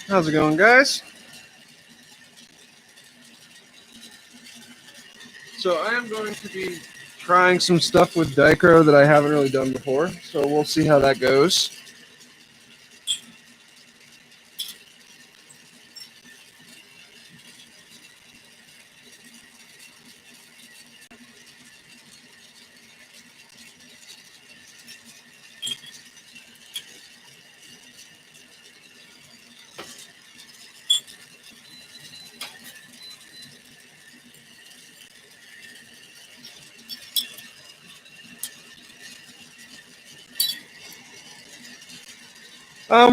How's it going, guys? So I am going to be trying some stuff with Dichro that I haven't really done before, so we'll see how that goes.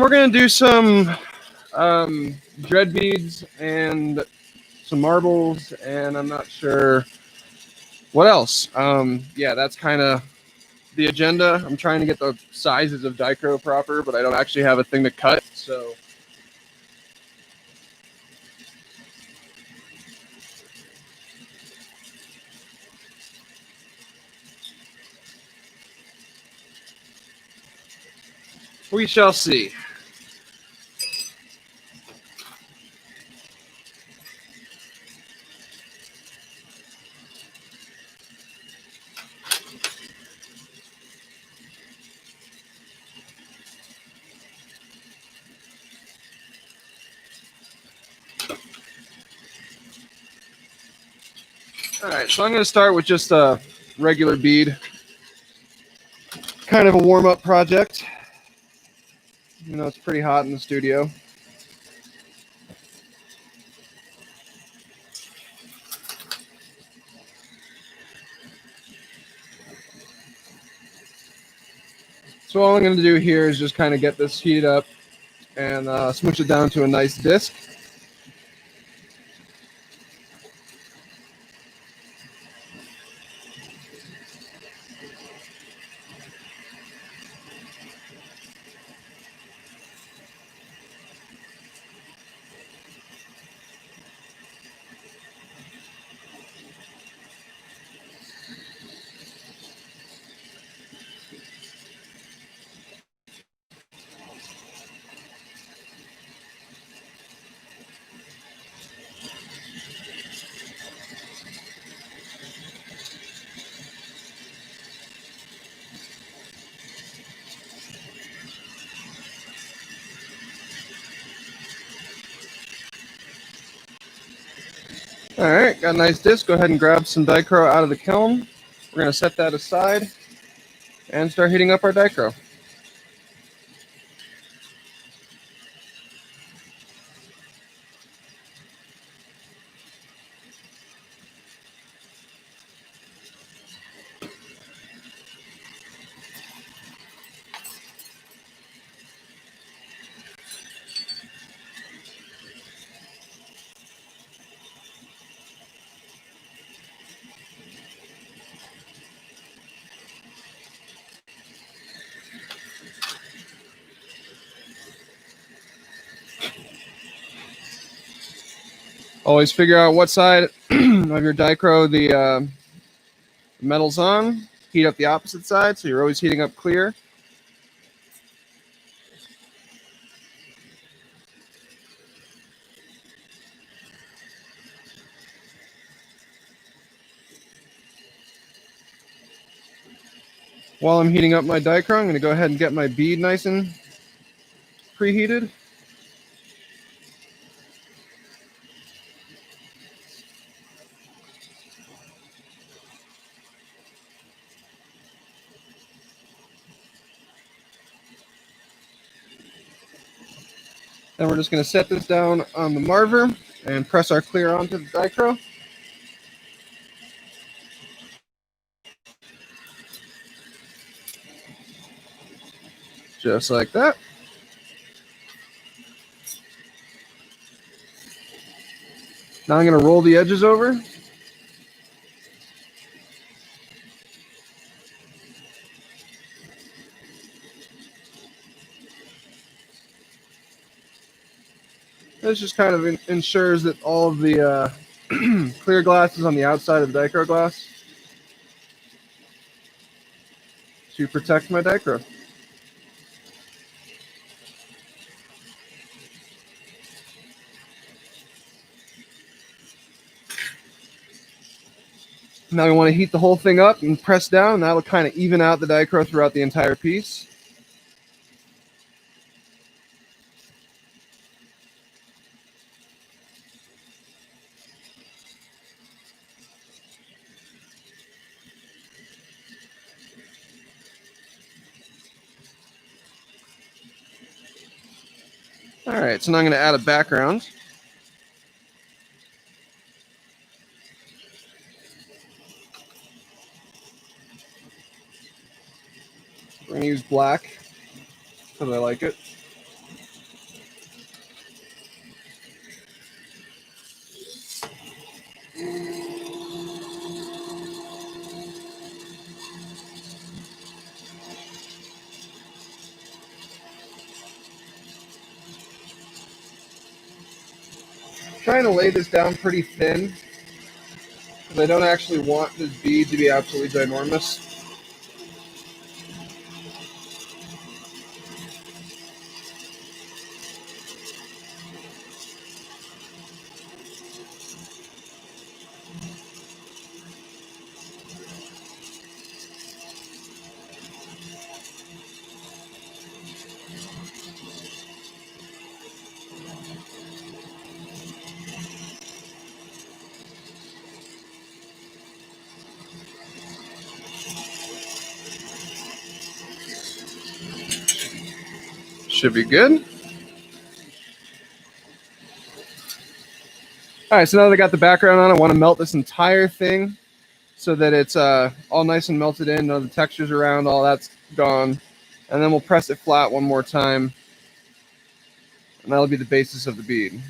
We're going to do some dread beads and some marbles, and I'm not sure what else. Yeah, that's kind of the agenda. I'm trying to get the sizes of Dichro proper, but I don't actually have a thing to cut, so... we shall see. All right, so I'm going to start with just a regular bead, kind of a warm-up project. You know, it's pretty hot in the studio. So all I'm going to do here is just kind of get this heated up and smoosh it down to a nice disc. All right, got a nice disc. Go ahead and grab some Dichro out of the kiln. We're going to set that aside and start heating up our Dichro. Always figure out what side of your Dichro the metal's on. Heat up the opposite side, so you're always heating up clear. While I'm heating up my Dichro, I'm going to go ahead and get my bead nice and preheated. Then we're just going to set this down on the marver and press our clear onto the dichro. Just like that. Now I'm going to roll the edges over. This just kind of ensures that all of the clear glass is on the outside of the dichro glass to protect my dichro. Now we want to heat the whole thing up and press down. That'll kind of even out the dichro throughout the entire piece. All right, so now I'm going to add a background. We're going to use black because I like it. Trying to lay this down pretty thin because I don't actually want this bead to be absolutely ginormous. Should be good. All right, so now that I got the background on, I want to melt this entire thing so that it's all nice and melted in. None of the textures around, all that's gone. And then we'll press it flat one more time. And that'll be the basis of the bead.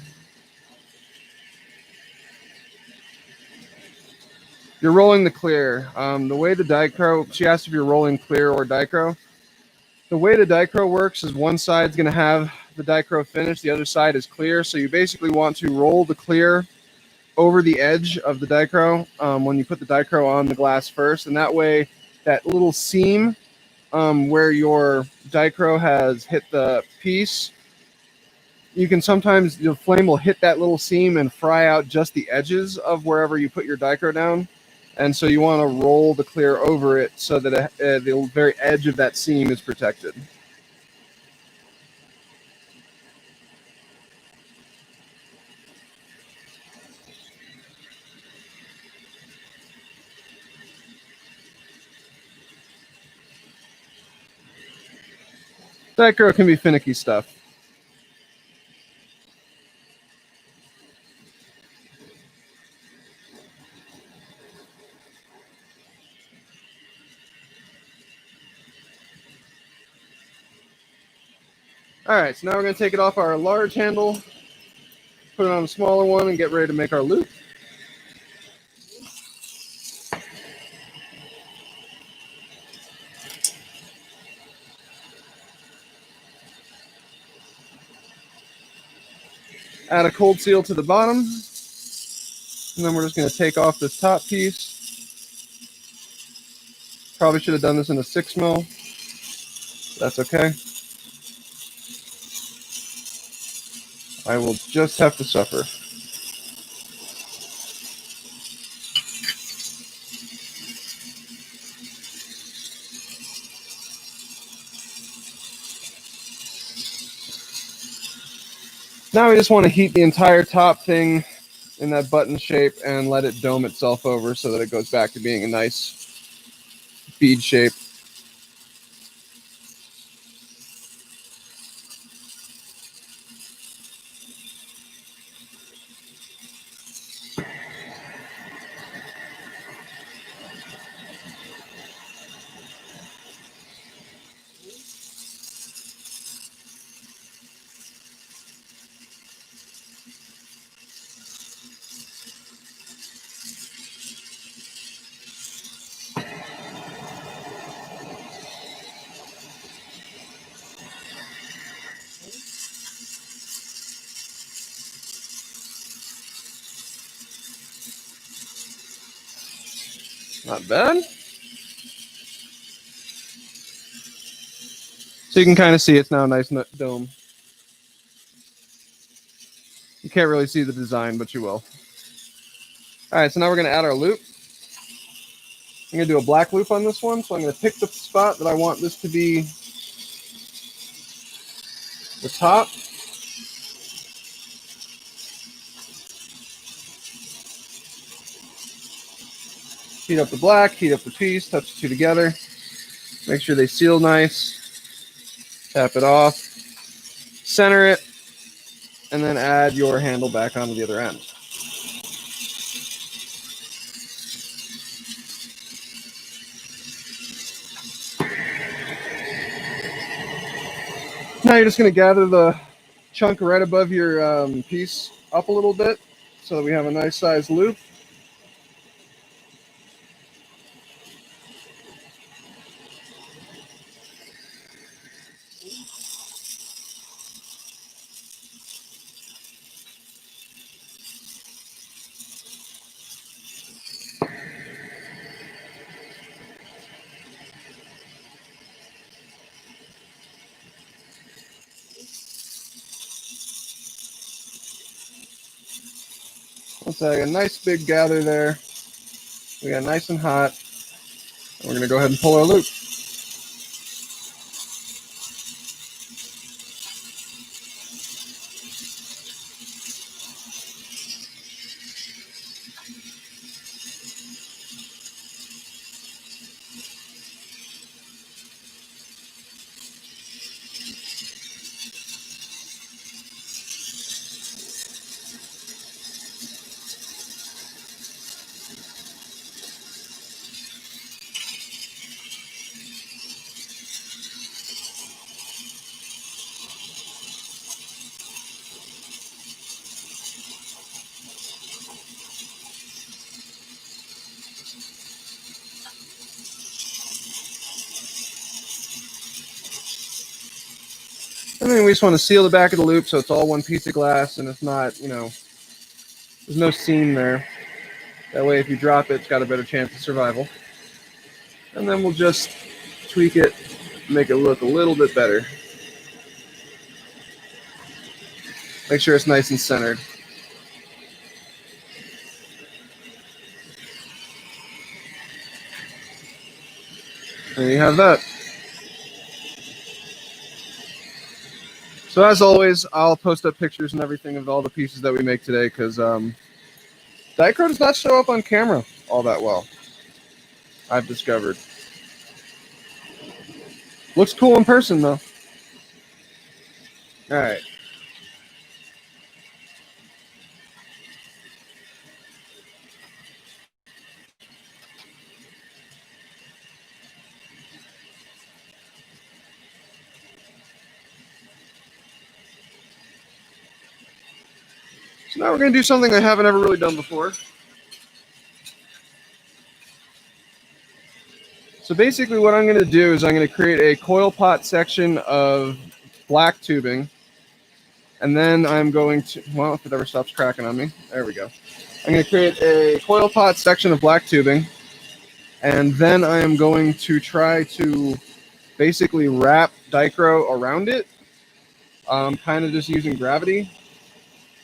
You're rolling the clear. The way the dichro, she asked if you're rolling clear or dichro. The way the dichro works is one side's going to have the dichro finished, the other side is clear. So you basically want to roll the clear over the edge of the dichro when you put the dichro on the glass first. And that way, that little seam where your dichro has hit the piece, you can sometimes, the flame will hit that little seam and fry out just the edges of wherever you put your dichro down. And so you want to roll the clear over it so that the very edge of that seam is protected. Dichro can be finicky stuff. All right, so now we're going to take it off our large handle, put it on a smaller one, and get ready to make our loop. Add a cold seal to the bottom, and then we're just going to take off this top piece. Probably should have done this in a 6 mil. That's okay. I will just have to suffer. Now we just want to heat the entire top thing in that button shape and let it dome itself over so that it goes back to being a nice bead shape. Not bad. So you can kind of see it's now a nice dome. You can't really see the design, but you will. All right, so now we're going to add our loop. I'm going to do a black loop on this one, so I'm going to pick the spot that I want this to be the top. Heat up the black, heat up the piece, touch the two together. Make sure they seal nice. Tap it off. Center it. And then add your handle back onto the other end. Now you're just going to gather the chunk right above your piece up a little bit so that we have a nice size loop. Let's add a nice big gather there. We got nice and hot. And we're going to go ahead and pull our loop. And then we just want to seal the back of the loop so it's all one piece of glass and it's not, there's no seam there. That way if you drop it, it's got a better chance of survival. And then we'll just tweak it, make it look a little bit better. Make sure it's nice and centered. There you have that. So as always, I'll post up pictures and everything of all the pieces that we make today because Dichro does not show up on camera all that well, I've discovered. Looks cool in person though. All right. So now we're going to do something I haven't ever really done before. So basically what I'm going to do is I'm going to create a coil pot section of black tubing. And then I'm going to, well, if it ever stops cracking on me, there we go. I'm going to create a coil pot section of black tubing. And then I am going to try to basically wrap Dichro around it. Kind of just using gravity.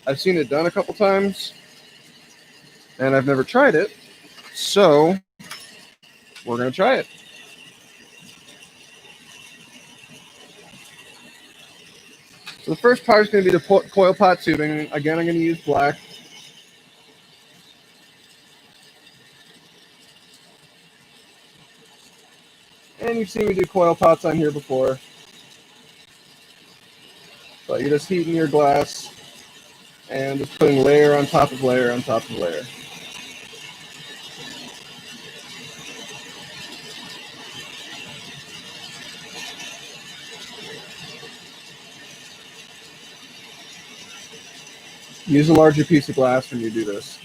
I've seen it done a couple times. And I've never tried it. So we're going to try it. So the first part is going to be the coil pot tubing. Again, I'm going to use black. And you've seen me do coil pots on here before. But you're just heating your glass and just putting layer on top of layer on top of layer. Use a larger piece of glass when you do this.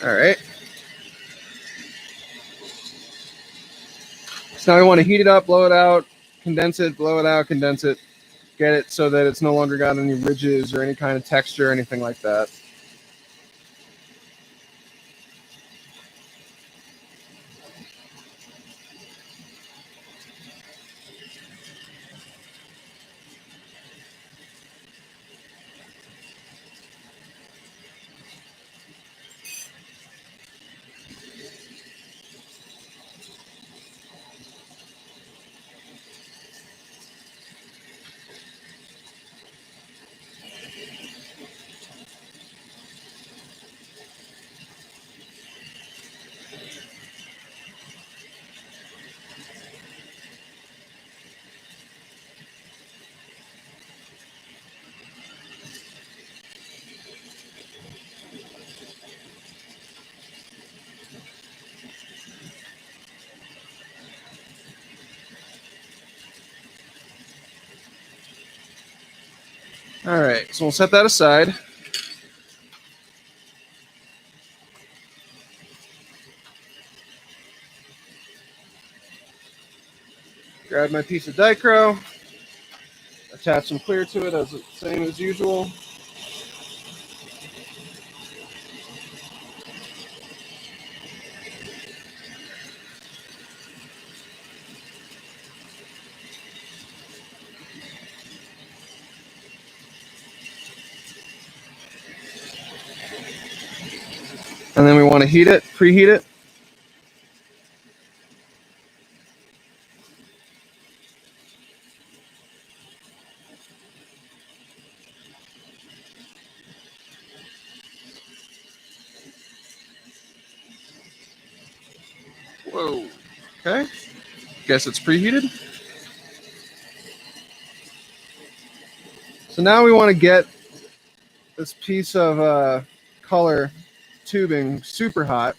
All right. So now we want to heat it up, blow it out, condense it, blow it out, condense it, get it so that it's no longer got any ridges or any kind of texture or anything like that. All right, so we'll set that aside. Grab my piece of Dichro, attach some clear to it as the same as usual. And then we want to heat it, preheat it. Whoa. Okay. Guess it's preheated. So now we want to get this piece of color tubing super hot.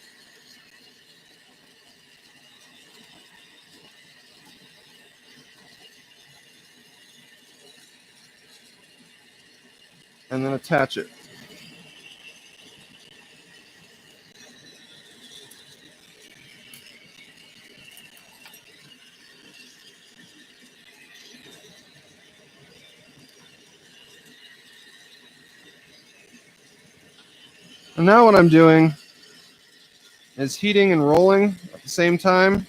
And then attach it. And now what I'm doing is heating and rolling at the same time.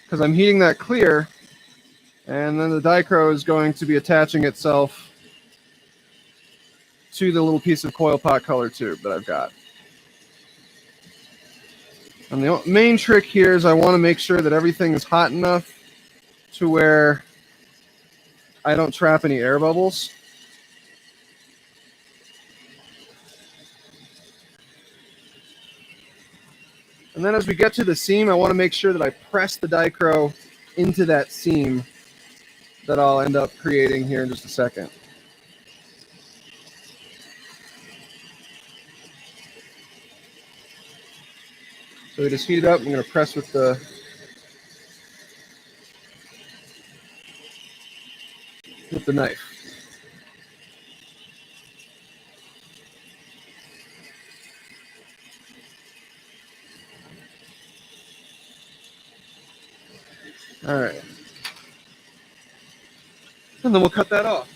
Because I'm heating that clear, and then the Dichro is going to be attaching itself to the little piece of coil pot color tube that I've got. And the main trick here is I want to make sure that everything is hot enough to where I don't trap any air bubbles. And then as we get to the seam, I want to make sure that I press the Dichro into that seam that I'll end up creating here in just a second. So we just heat it up. I'm going to press with the knife. All right. And then we'll cut that off.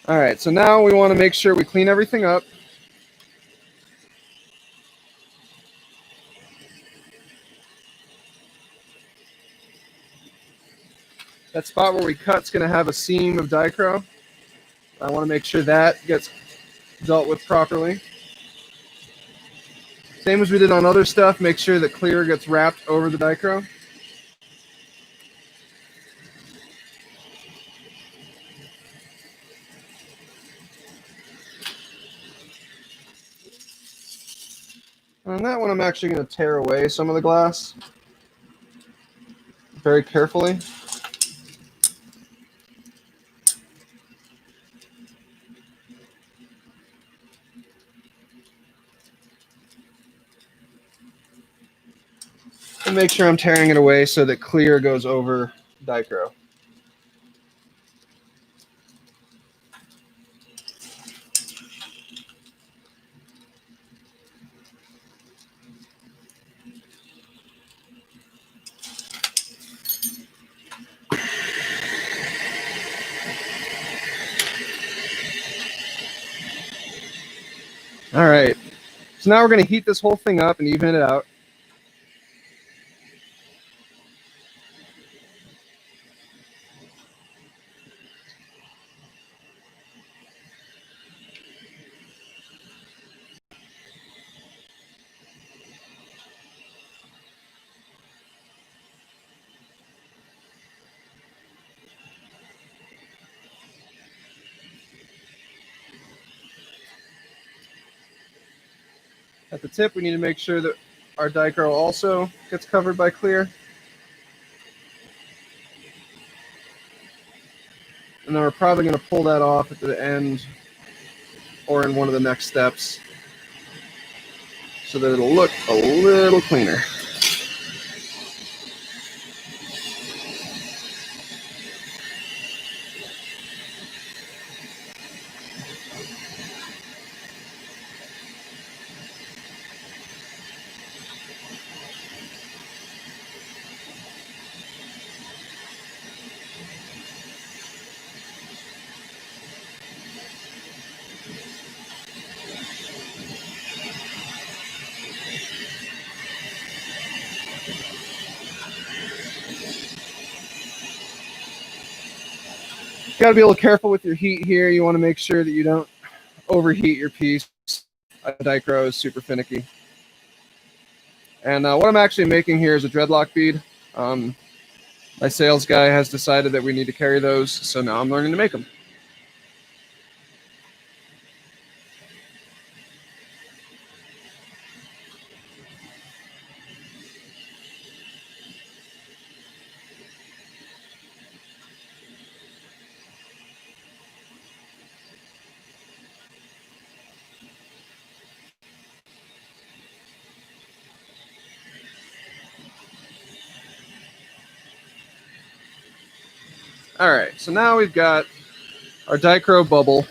All right, so now we want to make sure we clean everything up. That spot where we cut is going to have a seam of Dichro. I want to make sure that gets dealt with properly. Same as we did on other stuff, make sure that clear gets wrapped over the Dichro. On that one, I'm actually going to tear away some of the glass very carefully. make sure I'm tearing it away so that clear goes over dichro. All right, so now we're going to heat this whole thing up and even it out. At the tip, we need to make sure that our dichro also gets covered by clear. And then we're probably going to pull that off at the end or in one of the next steps so that it'll look a little cleaner. You got to be a little careful with your heat here. You want to make sure that you don't overheat your piece. Dichro is super finicky. And what I'm actually making here is a dreadlock bead. My sales guy has decided that we need to carry those, so now I'm learning to make them. All right, so now we've got our dichro bubble,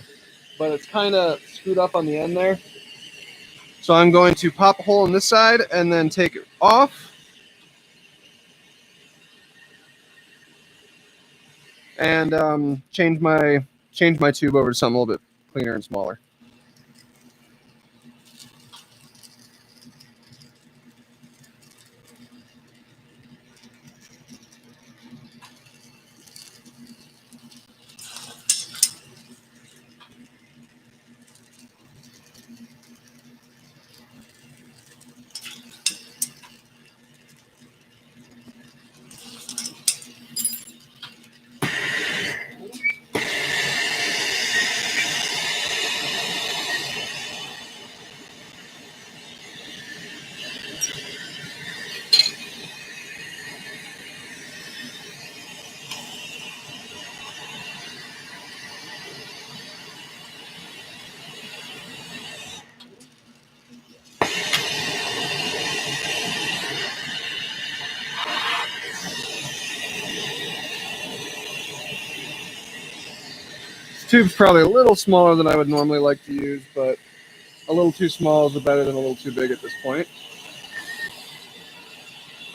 but it's kind of screwed up on the end there. So I'm going to pop a hole in this side and then take it off. And change my tube over to something a little bit cleaner and smaller. This tube's probably a little smaller than I would normally like to use, but a little too small is better than a little too big at this point.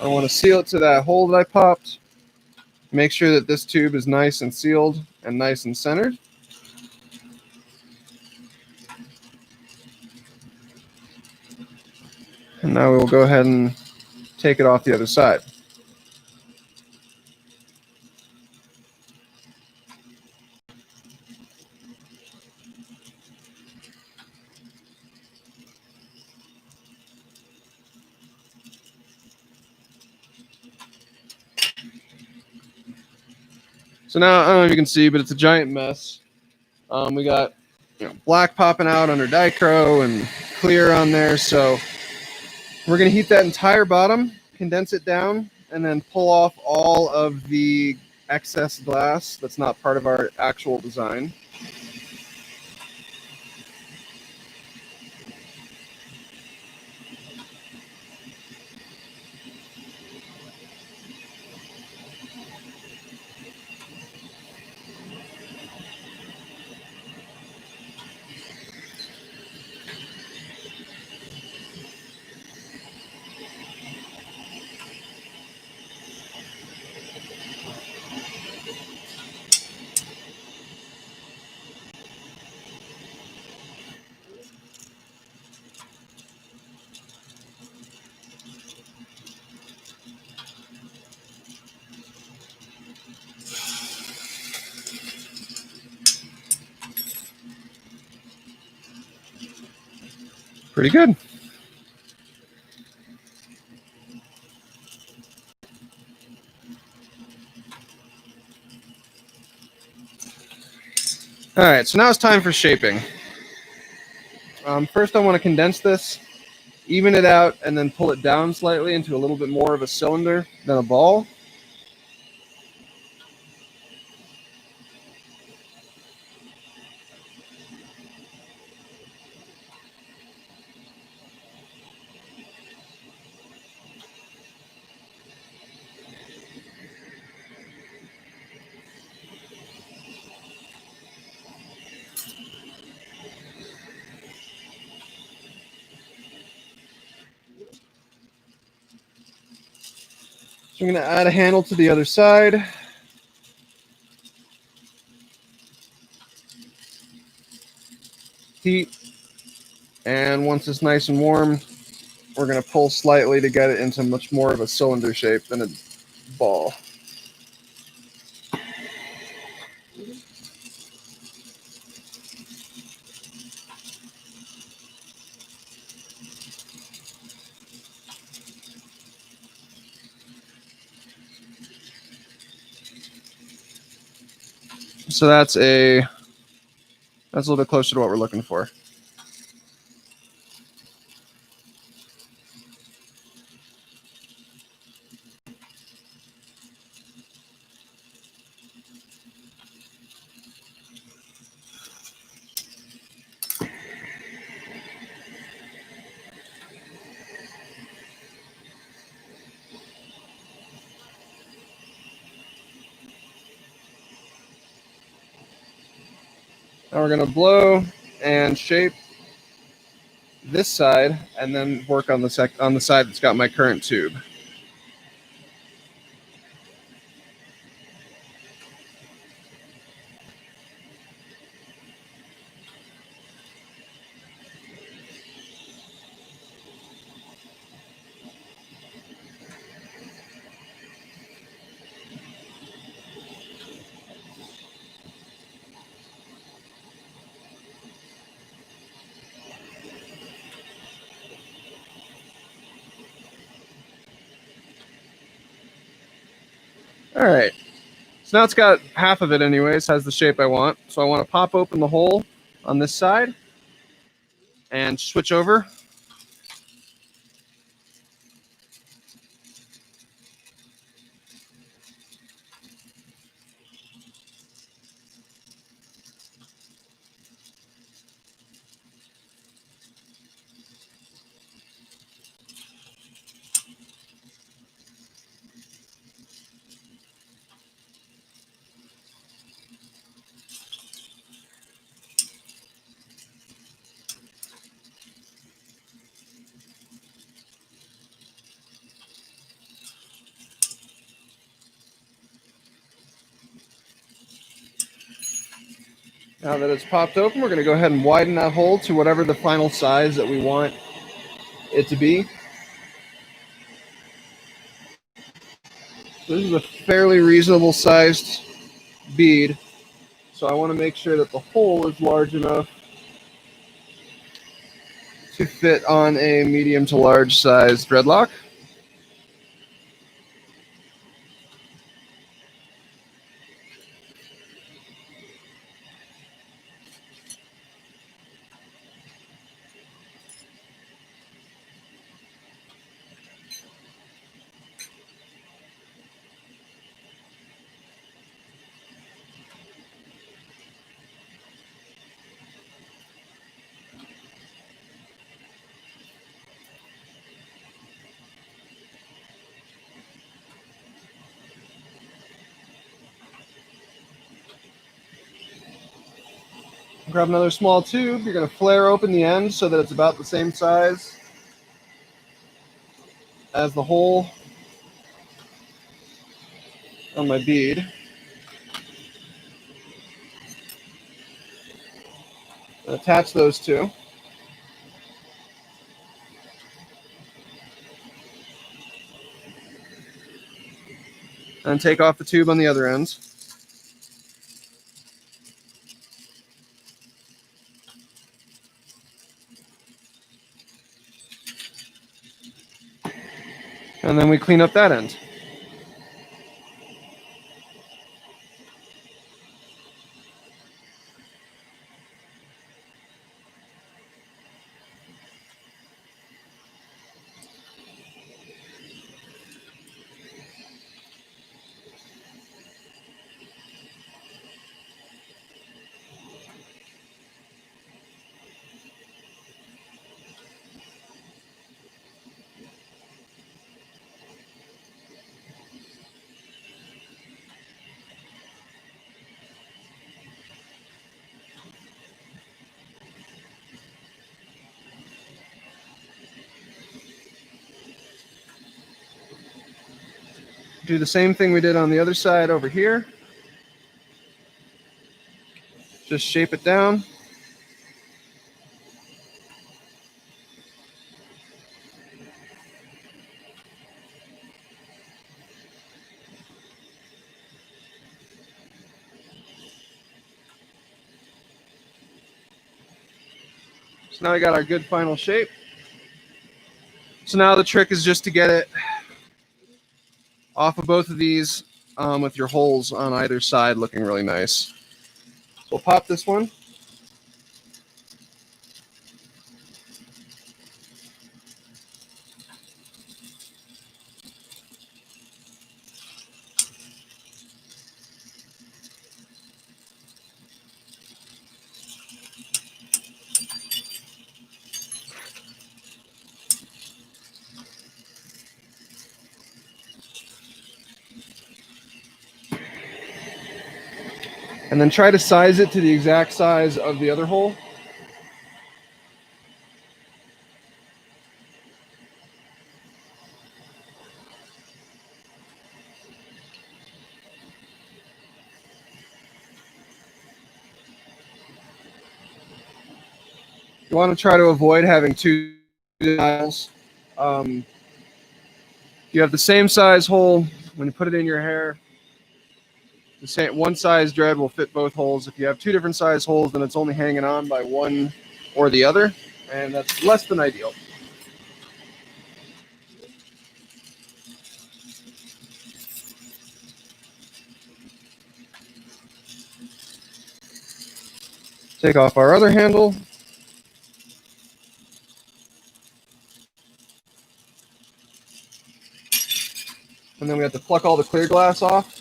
I want to seal it to that hole that I popped. Make sure that this tube is nice and sealed and nice and centered. And now we will go ahead and take it off the other side. So now, I don't know if you can see, but it's a giant mess. We got black popping out under dichro and clear on there. So we're going to heat that entire bottom, condense it down, and then pull off all of the excess glass that's not part of our actual design. Pretty good. All right, so now it's time for shaping. First, I want to condense this, even it out, and then pull it down slightly into a little bit more of a cylinder than a ball. So I'm going to add a handle to the other side. Heat. And once it's nice and warm, we're going to pull slightly to get it into much more of a cylinder shape than a ball. So that's a little bit closer to what we're looking for. Now we're going to blow and shape this side, and then work on the side that's got my current tube. All right. So now it's got half of it anyways, has the shape I want. So I want to pop open the hole on this side and switch over. Now that it's popped open, we're going to go ahead and widen that hole to whatever the final size that we want it to be. This is a fairly reasonable sized bead, so I want to make sure that the hole is large enough to fit on a medium to large size dreadlock. Grab another small tube. You're going to flare open the end so that it's about the same size as the hole on my bead. Attach those two. And take off the tube on the other ends. And then we clean up that end. Do the same thing we did on the other side over here. Just shape it down. So now we got our good final shape. So now the trick is just to get it off of both of these with your holes on either side looking really nice. So we'll pop this one. And then try to size it to the exact size of the other hole. You want to try to avoid having two dials. You have the same size hole. When you put it in your hair, the same one size dread will fit both holes. If you have two different size holes, then it's only hanging on by one or the other, and that's less than ideal. Take off our other handle. And then we have to pluck all the clear glass off.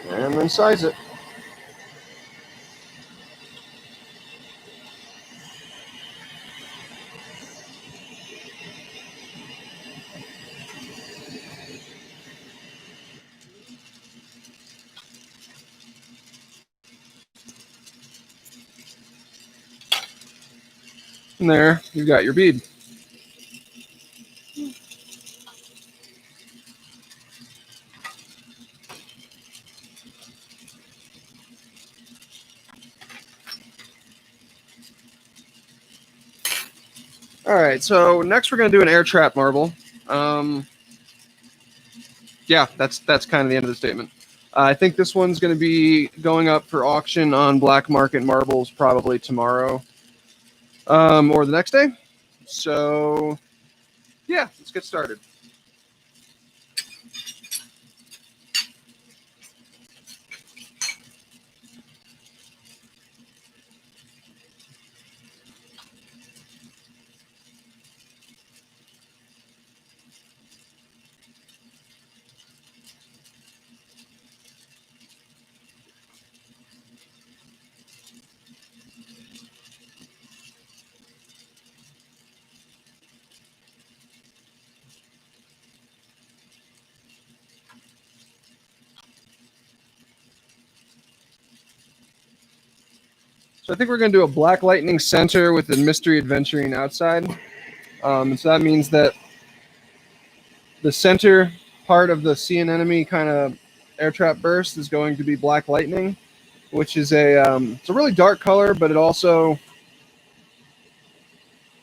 And then size it. And there, you've got your bead. All right, so next we're going to do an air trap marble. Yeah, that's kind of the end of the statement. I think this one's going to be going up for auction on Black Market Marbles probably tomorrow or the next day. So, yeah, let's get started. So I think we're going to do a Black Lightning center with the Mystery Adventuring outside. So that means that the center part of the See an Enemy kind of air trap burst is going to be Black Lightning, which is it's a really dark color, but it also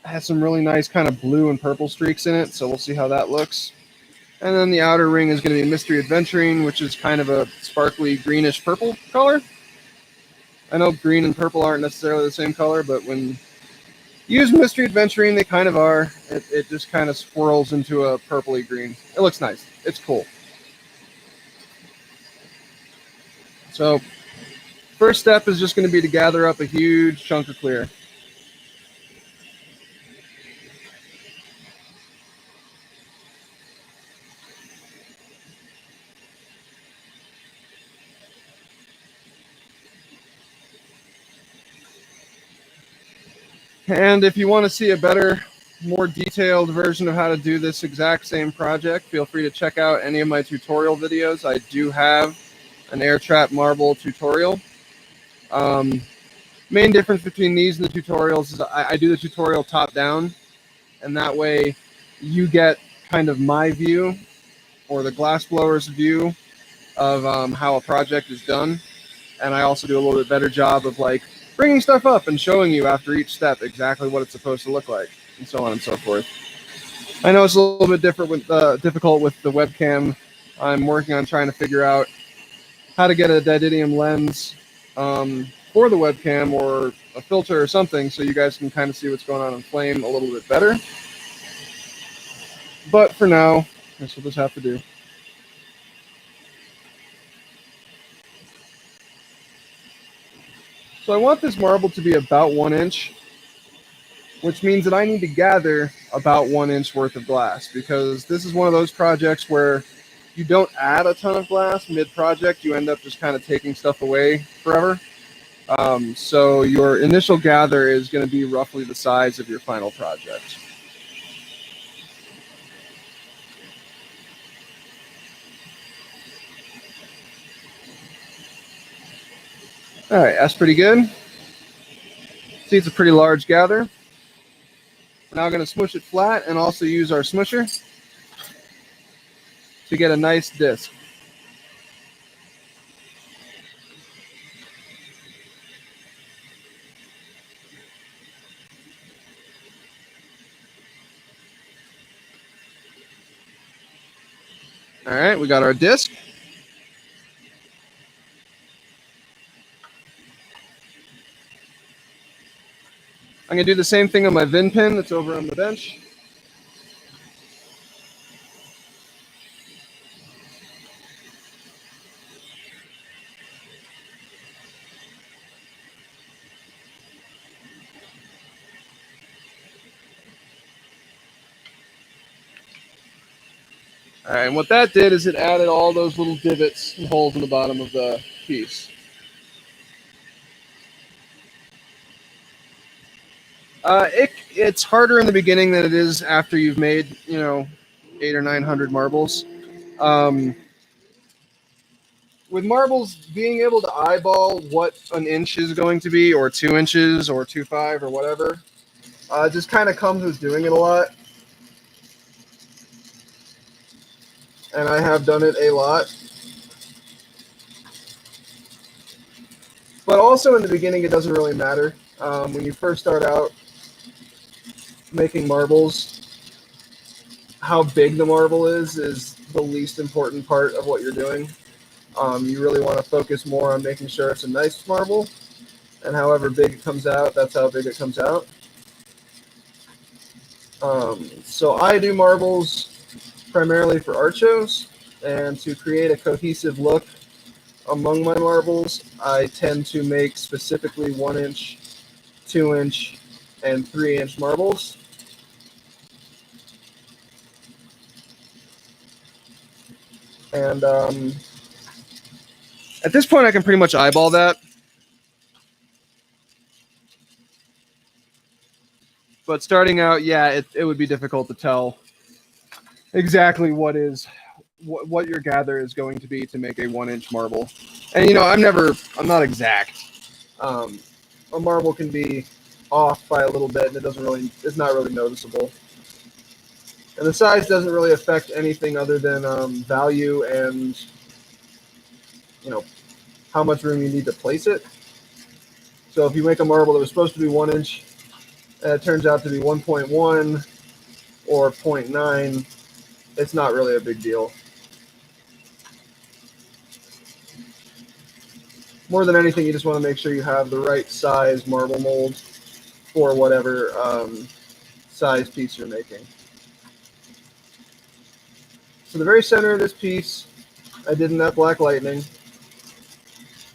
has some really nice kind of blue and purple streaks in it, so we'll see how that looks. And then the outer ring is going to be Mystery Adventuring, which is kind of a sparkly greenish purple color. I know green and purple aren't necessarily the same color, but when you use Mystery Adventuring, they kind of are. It just kind of swirls into a purpley green. It looks nice. It's cool. So first step is just going to be to gather up a huge chunk of clear. And if you want to see a better, more detailed version of how to do this exact same project, feel free to check out any of my tutorial videos. I do have an air trap marble tutorial. Main difference between these and the tutorials is I do the tutorial top down, and that way you get kind of my view or the glassblower's view of how a project is done. And I also do a little bit better job of like bringing stuff up and showing you after each step exactly what it's supposed to look like, and so on and so forth. I know it's a little bit different with difficult with the webcam. I'm working on trying to figure out how to get a didymium lens for the webcam or a filter or something so you guys can kind of see what's going on in flame a little bit better. But for now, this will just have to do. So I want this marble to be about 1 inch, which means that I need to gather about 1 inch worth of glass, because this is one of those projects where you don't add a ton of glass mid-project. You end up just kind of taking stuff away forever. So your initial gather is going to be roughly the size of your final project. All right, that's pretty good. See, it's a pretty large gather. We're now going to smush it flat and also use our smusher to get a nice disc. All right, we got our disc. I'm going to do the same thing on my Vin pin that's over on the bench. All right, and what that did is it added all those little divots and holes in the bottom of the piece. It's harder in the beginning than it is after you've made, 800 or 900 marbles. With marbles, being able to eyeball what an inch is going to be, or 2 inches, or 2.5, or whatever, just kind of comes with doing it a lot. And I have done it a lot. But also in the beginning, it doesn't really matter. When you first start out making marbles, how big the marble is the least important part of what you're doing. You really want to focus more on making sure it's a nice marble, and however big it comes out, that's how big it comes out. So I do marbles primarily for art shows, and to create a cohesive look among my marbles, I tend to make specifically 1 inch, 2 inch, and 3 inch marbles. And at this point, I can pretty much eyeball that. But starting out, yeah, it would be difficult to tell exactly what your gather is going to be to make a 1 inch marble. And I'm not exact. A marble can be off by a little bit, and it's not really noticeable. And the size doesn't really affect anything other than value and how much room you need to place it. So if you make a marble that was supposed to be 1 inch It turns out to be 1.1 or 0.9. It's not really a big deal. More than anything, you just want to make sure you have the right size marble mold for whatever size piece you're making. So the very center of this piece, I did in that Black Lightning.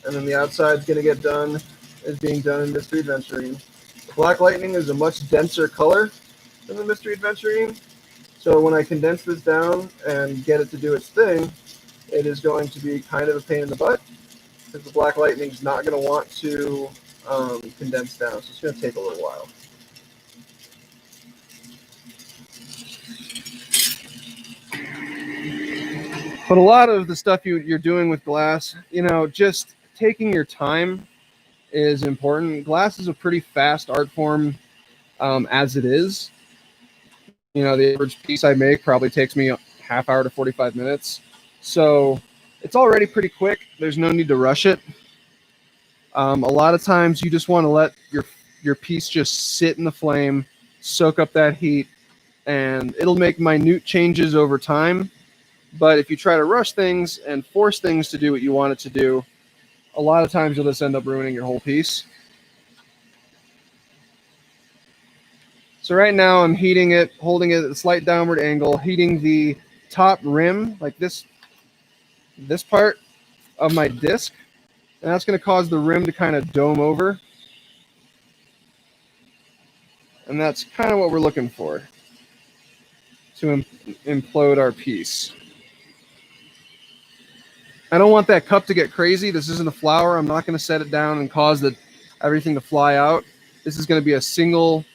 And then the outside's going to get done, is being done in Mystery Adventurine. The Black Lightning is a much denser color than the Mystery Adventurine. So when I condense this down and get it to do its thing, it is going to be kind of a pain in the butt, because the Black Lightning is not going to want to condense down. So it's going to take a little while. But a lot of the stuff you're doing with glass, just taking your time is important. Glass is a pretty fast art form as it is. The average piece I make probably takes me a half hour to 45 minutes. So it's already pretty quick. There's no need to rush it. A lot of times you just want to let your piece just sit in the flame, soak up that heat, and it'll make minute changes over time. But if you try to rush things and force things to do what you want it to do, a lot of times you'll just end up ruining your whole piece. So right now I'm heating it, holding it at a slight downward angle, heating the top rim, like this part of my disc. And that's going to cause the rim to kind of dome over. And that's kind of what we're looking for, to implode our piece. I don't want that cup to get crazy. This isn't a flower. I'm not going to set it down and cause everything to fly out. This is going to be a single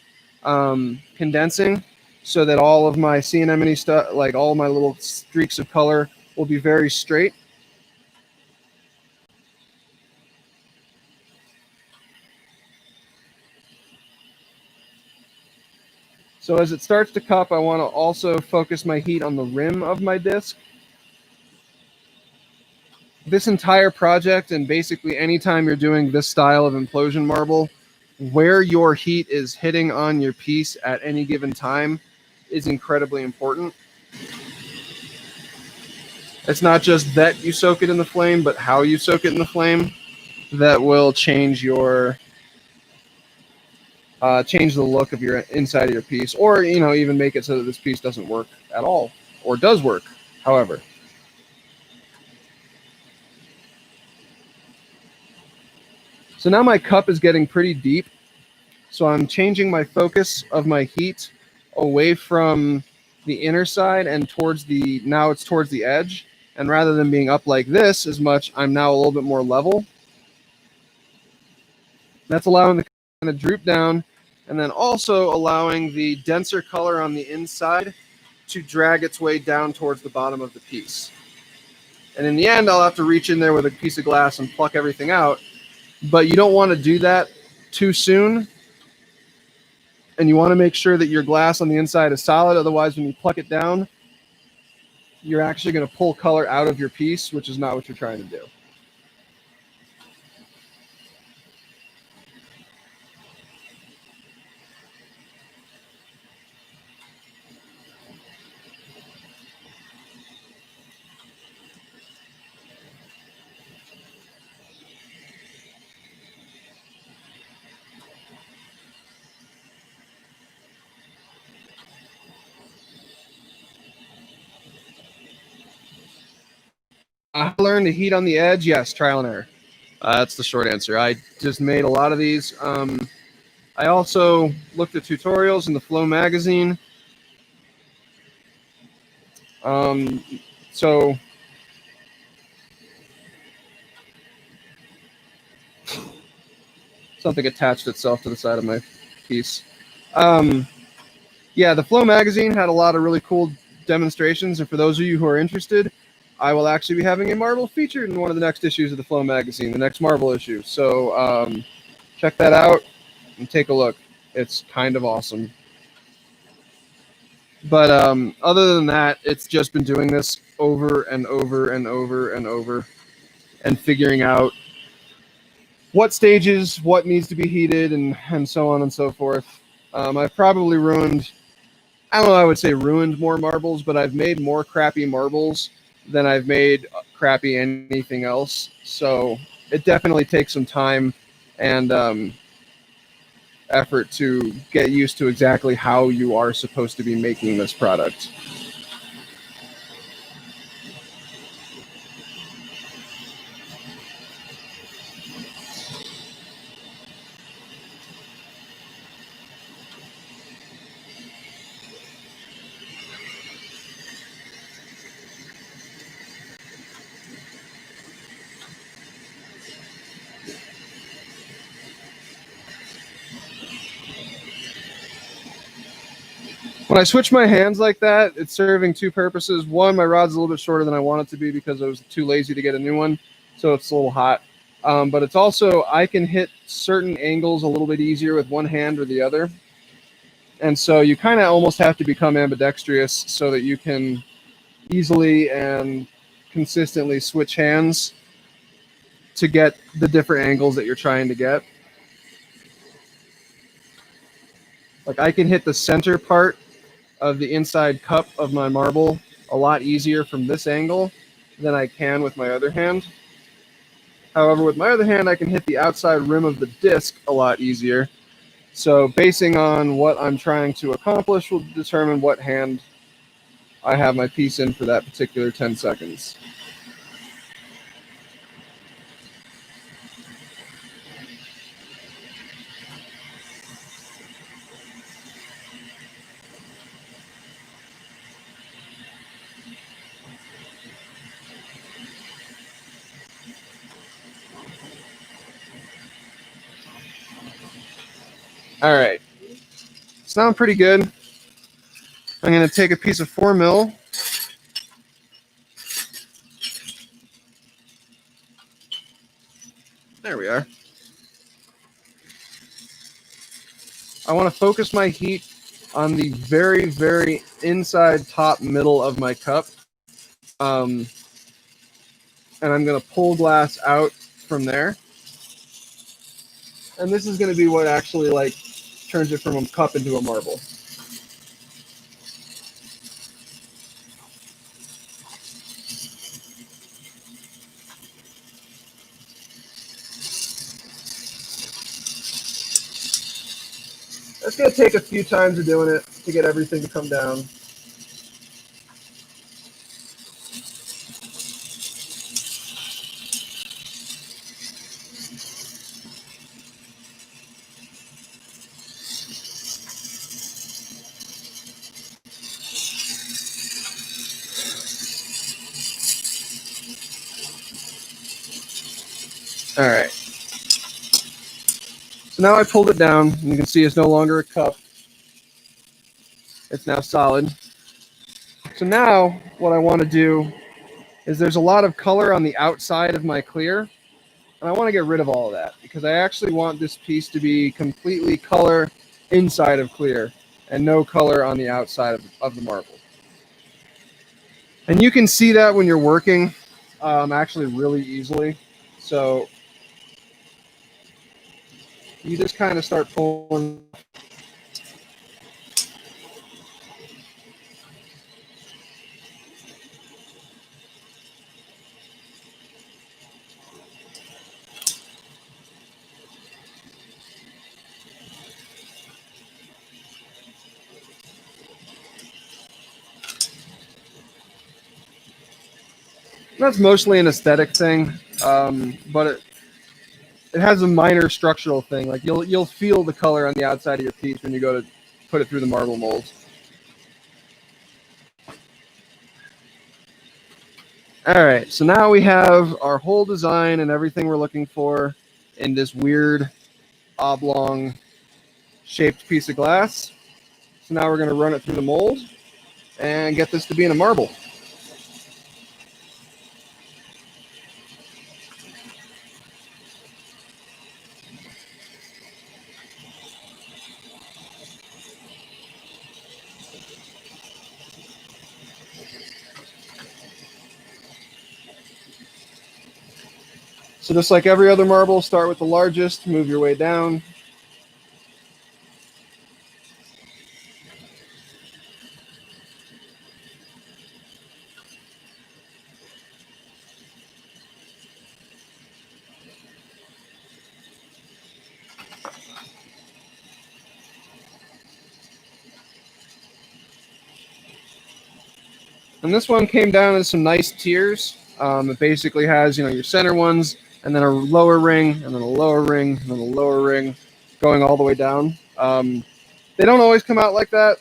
condensing, so that all of my sea anemone stuff, like all my little streaks of color, will be very straight. So as it starts to cup, I want to also focus my heat on the rim of my disc. This entire project, and basically anytime you're doing this style of implosion marble, where your heat is hitting on your piece at any given time is incredibly important. It's not just that you soak it in the flame, but how you soak it in the flame that will change your change the look of your inside of your piece, or even make it so that this piece doesn't work at all, or does work, however. So now my cup is getting pretty deep, so I'm changing my focus of my heat away from the inner side and now it's towards the edge. And rather than being up like this as much, I'm now a little bit more level. That's allowing the kind of droop down, and then also allowing the denser color on the inside to drag its way down towards the bottom of the piece. And in the end, I'll have to reach in there with a piece of glass and pluck everything out. But you don't want to do that too soon. And you want to make sure that your glass on the inside is solid. Otherwise, when you pluck it down, you're actually going to pull color out of your piece, which is not what you're trying to do. I learned to heat on the edge. Yes, trial and error. That's the short answer. I just made a lot of these. I also looked at tutorials in the Flow magazine. So something attached itself to the side of my piece. Yeah, the Flow magazine had a lot of really cool demonstrations, and for those of you who are interested, I will actually be having a marble featured in one of the next issues of the Flow magazine, the next marble issue. So check that out and take a look. It's kind of awesome. But other than that, it's just been doing this over and over and over and over, and figuring out what stages, what needs to be heated, and so on and so forth. I've probably ruined, I don't know, I would say ruined more marbles, but I've made more crappy marbles than I've made crappy anything else. So it definitely takes some time and effort to get used to exactly how you are supposed to be making this product. When I switch my hands like that, it's serving two purposes. One, my rod's a little bit shorter than I want it to be because I was too lazy to get a new one, so it's a little hot. But it's also, I can hit certain angles a little bit easier with one hand or the other. And so you kind of almost have to become ambidextrous so that you can easily and consistently switch hands to get the different angles that you're trying to get. Like I can hit the center part of the inside cup of my marble a lot easier from this angle than I can with my other hand. However, with my other hand, I can hit the outside rim of the disc a lot easier. So basing on what I'm trying to accomplish will determine what hand I have my piece in for that particular 10 seconds. All right, sound pretty good. I'm going to take a piece of 4 mil. There we are. I want to focus my heat on the very, very inside top middle of my cup. And I'm going to pull glass out from there. And this is going to be what actually like turns it from a cup into a marble. It's going to take a few times of doing it to get everything to come down. All right. So now I pulled it down. And you can see it's no longer a cup. It's now solid. So now what I want to do is there's a lot of color on the outside of my clear. And I want to get rid of all of that because I actually want this piece to be completely color inside of clear and no color on the outside of the marble. And you can see that when you're working actually really easily. So you just kind of start pulling. That's mostly an aesthetic thing, but it has a minor structural thing. Like you'll feel the color on the outside of your piece when you go to put it through the marble mold. All right, so now we have our whole design and everything we're looking for in this weird oblong shaped piece of glass. So now we're going to run it through the mold and get this to be in a marble. So just like every other marble, start with the largest, move your way down. And this one came down as some nice tiers. It basically has, your center ones, and then a lower ring, and then a lower ring, and then a lower ring, going all the way down. They don't always come out like that.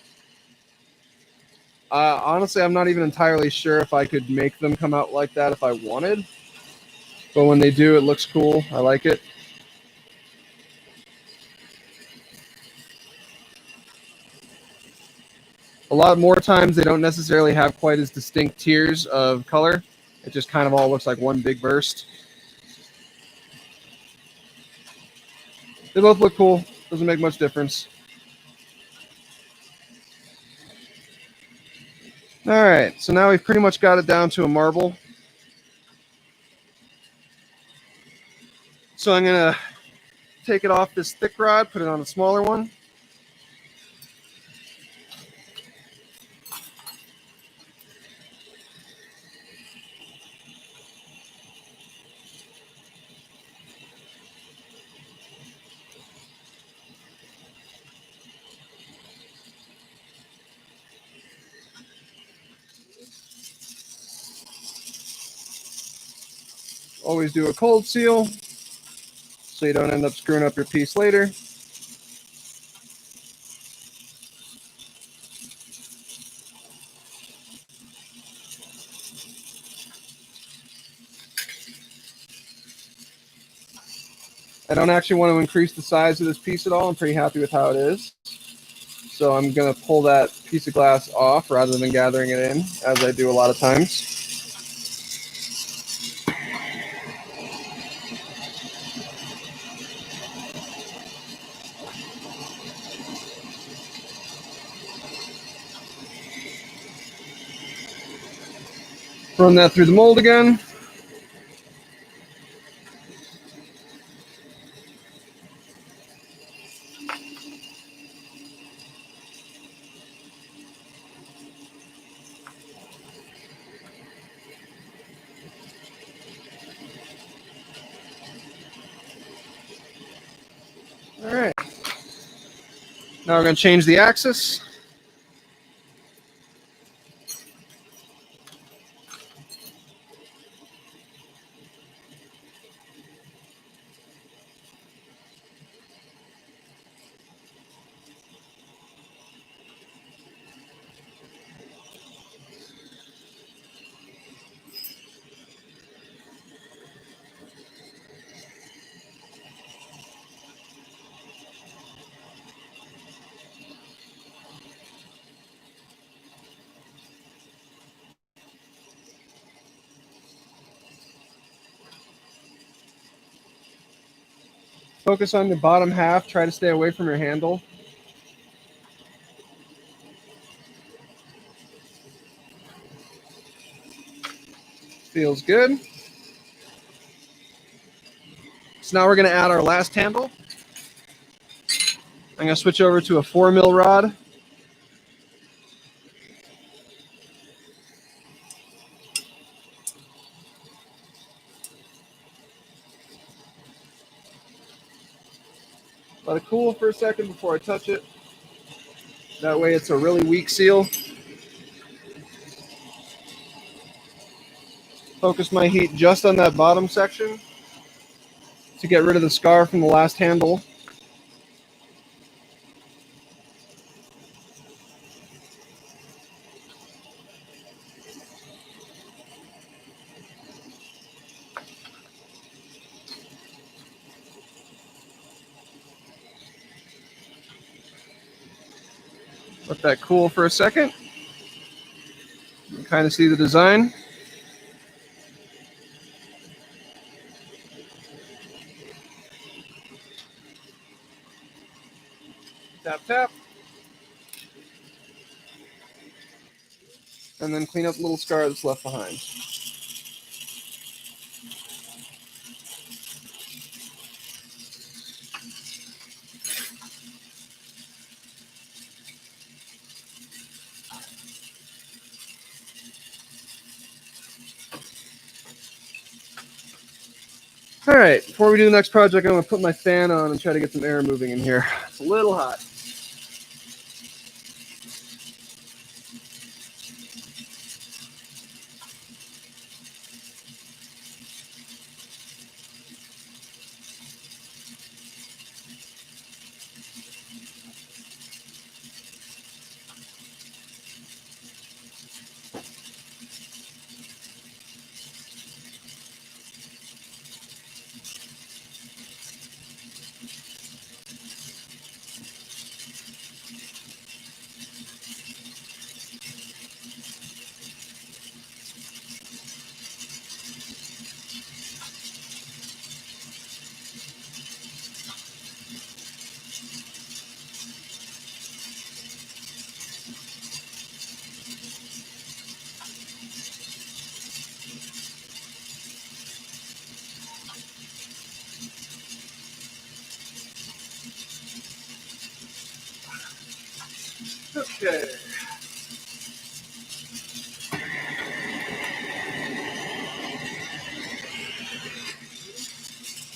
Honestly, I'm not even entirely sure if I could make them come out like that if I wanted. But when they do, it looks cool. I like it. A lot more times, they don't necessarily have quite as distinct tiers of color. It just kind of all looks like one big burst. They both look cool. Doesn't make much difference. All right, so now we've pretty much got it down to a marble. So I'm going to take it off this thick rod, put it on a smaller one. Always do a cold seal so you don't end up screwing up your piece later. I don't actually want to increase the size of this piece at all. I'm pretty happy with how it is. So I'm going to pull that piece of glass off rather than gathering it in, as I do a lot of times. Run that through the mold again. All right. Now we're going to change the axis. Focus on the bottom half. Try to stay away from your handle. Feels good. So now we're going to add our last handle. I'm going to switch over to a 4mm rod. Let it cool for a second before I touch it. That way it's a really weak seal. Focus my heat just on that bottom section to get rid of the scar from the last handle. Let that cool for a second. You can kind of see the design. Tap, tap. And then clean up the little scar that's left behind. All right, before we do the next project, I'm going to put my fan on and try to get some air moving in here. It's a little hot. Okay.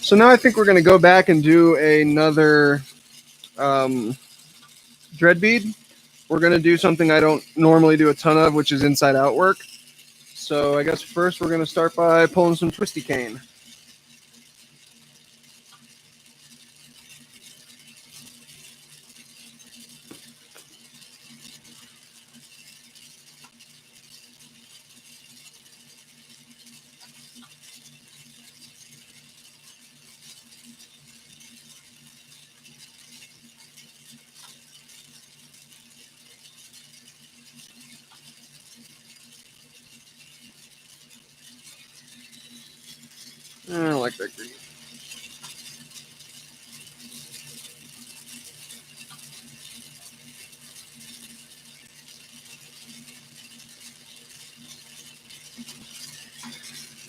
So now I think we're going to go back and do another dread bead. We're going to do something I don't normally do a ton of, which is inside out work. So I guess first we're going to start by pulling some twisty cane. I don't like that green.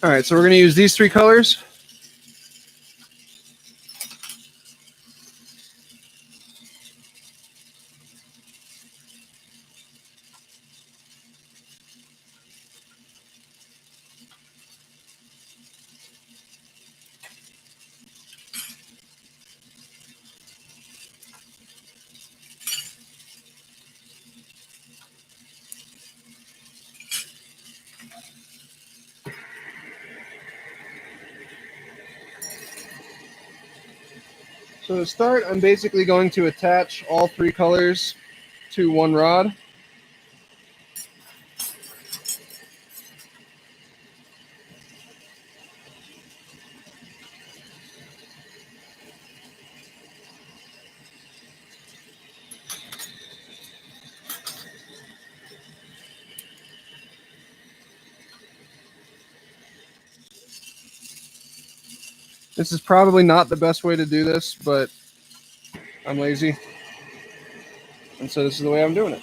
All right, so we're going to use these three colors. So to start, I'm basically going to attach all three colors to one rod. This is probably not the best way to do this, but I'm lazy. And so this is the way I'm doing it.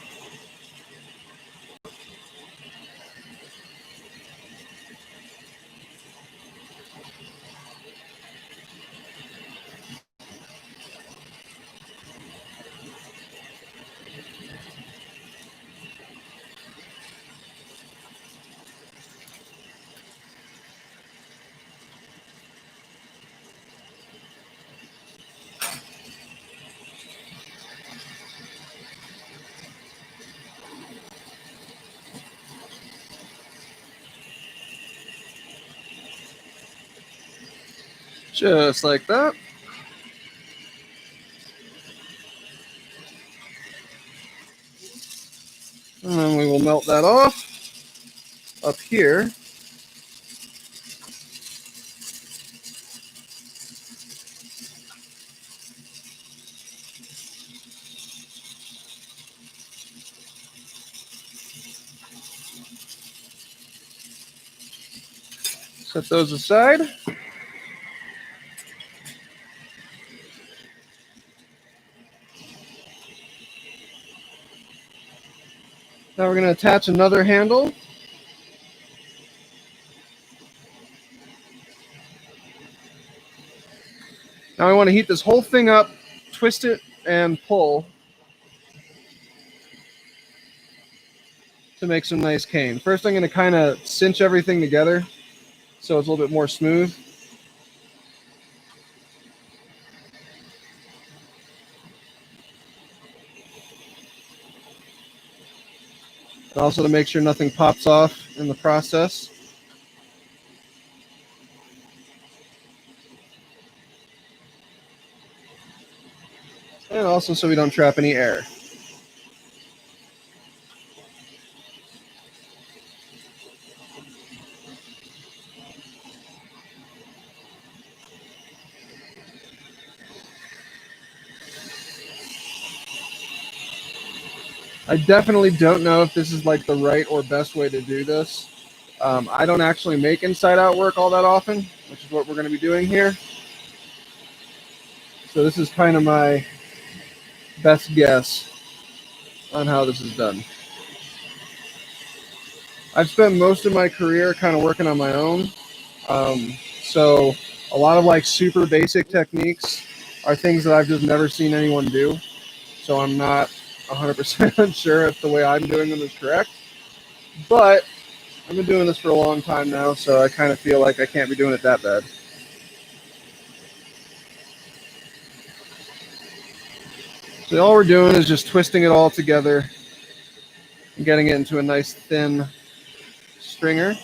Just like that. And then we will melt that off up here. Set those aside. Now we're going to attach another handle. Now I want to heat this whole thing up, twist it, and pull to make some nice cane. First I'm going to kind of cinch everything together so it's a little bit more smooth. And also to make sure nothing pops off in the process. And also so we don't trap any air. I definitely don't know if this is like the right or best way to do this. I don't actually make inside out work all that often, which is what we're going to be doing here. So this is kind of my best guess on how this is done. I've spent most of my career kind of working on my own. So a lot of like super basic techniques are things that I've just never seen anyone do. So I'm not 100% sure if the way I'm doing them is correct, but I've been doing this for a long time now, so I kind of feel like I can't be doing it that bad. So all we're doing is just twisting it all together and getting it into a nice thin stringer.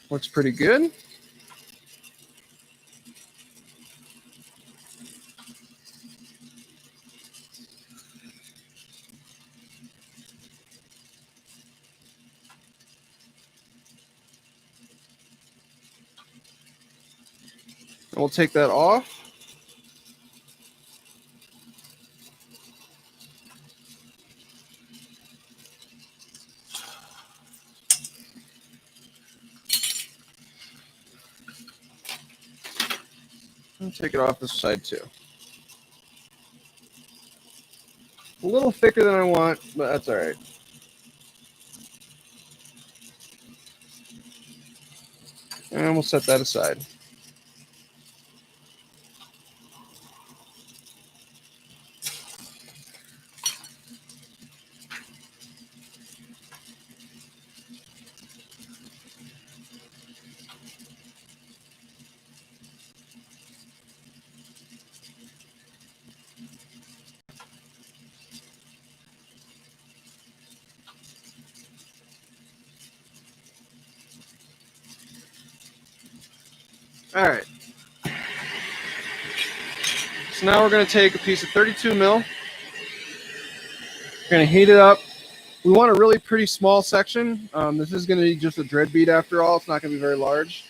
Looks pretty good. And we'll take that off. And take it off this side too. A little thicker than I want, but that's all right. And we'll set that aside. All right. So now we're going to take a piece of 32 mil. We're going to heat it up. We want a really pretty small section. This is going to be just a dread bead after all. It's not going to be very large.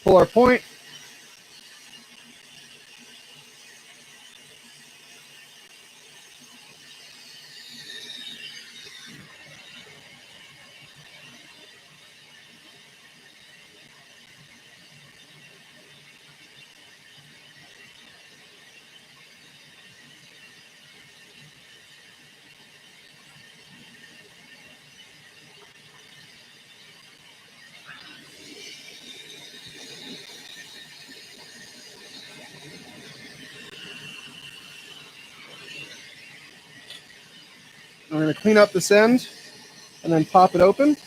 Pull our point. We're going to clean up this end and then pop it open.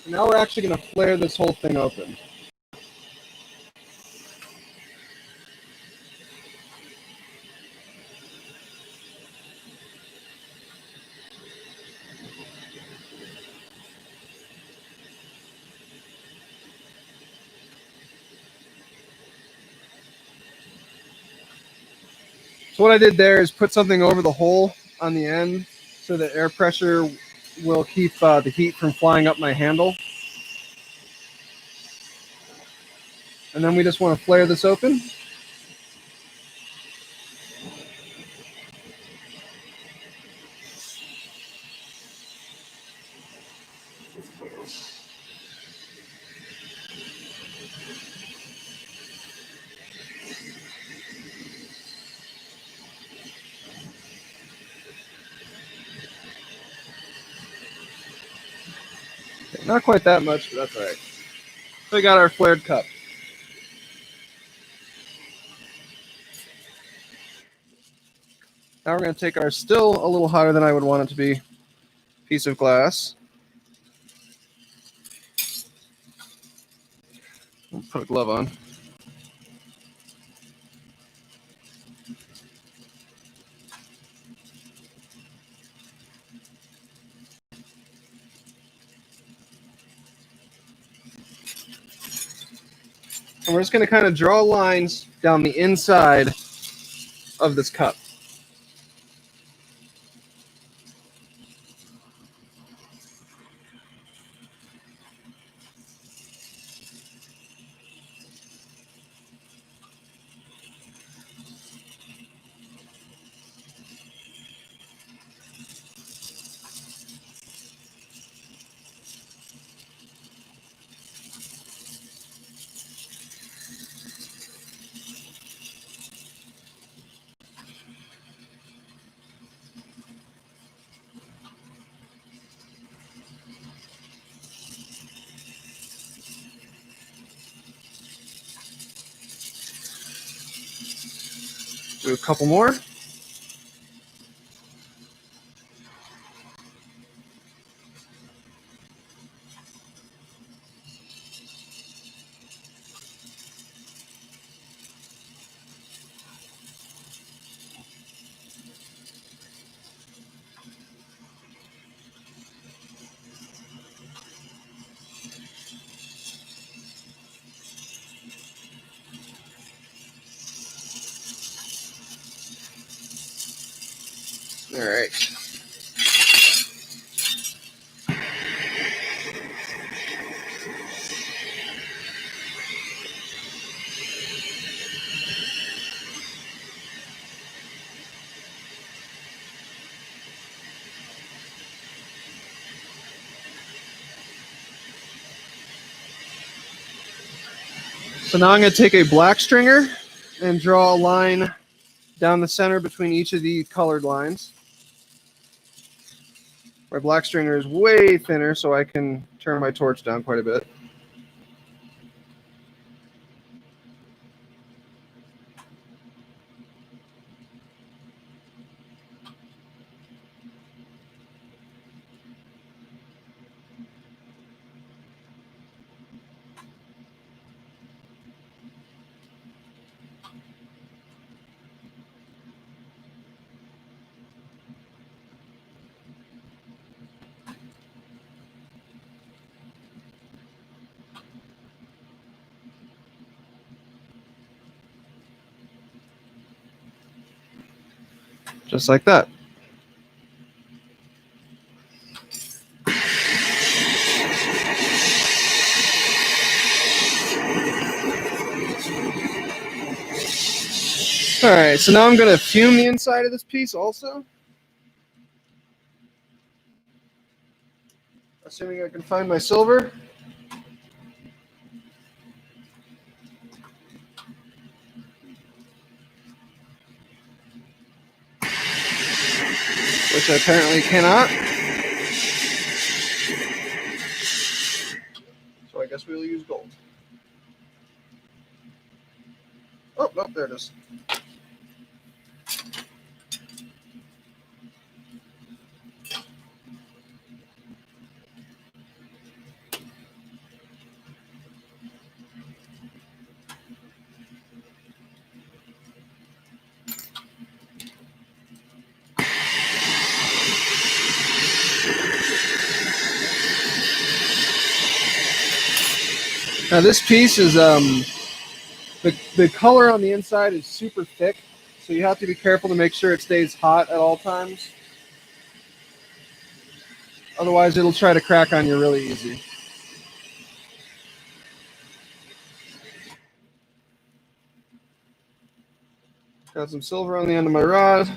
And now we're actually going to flare this whole thing open. So what I did there is put something over the hole on the end so that air pressure will keep the heat from flying up my handle. And then we just want to flare this open. Okay, not quite that much, but that's all right. So we got our flared cup. Now we're going to take our still a little hotter than I would want it to be piece of glass. We'll put a glove on. And we're just going to kind of draw lines down the inside of this cup. Do a couple more. All right. So now I'm going to take a black stringer and draw a line down the center between each of the colored lines. My black stringer is way thinner, so I can turn my torch down quite a bit. Just like that. All right, so now I'm going to fume the inside of this piece also. Assuming I can find my silver. Which I apparently cannot. So I guess we'll use gold. Oh, nope, there it is. Now this piece is the color on the inside is super thick, so you have to be careful to make sure it stays hot at all times. Otherwise, it'll try to crack on you really easy. Got some silver on the end of my rod.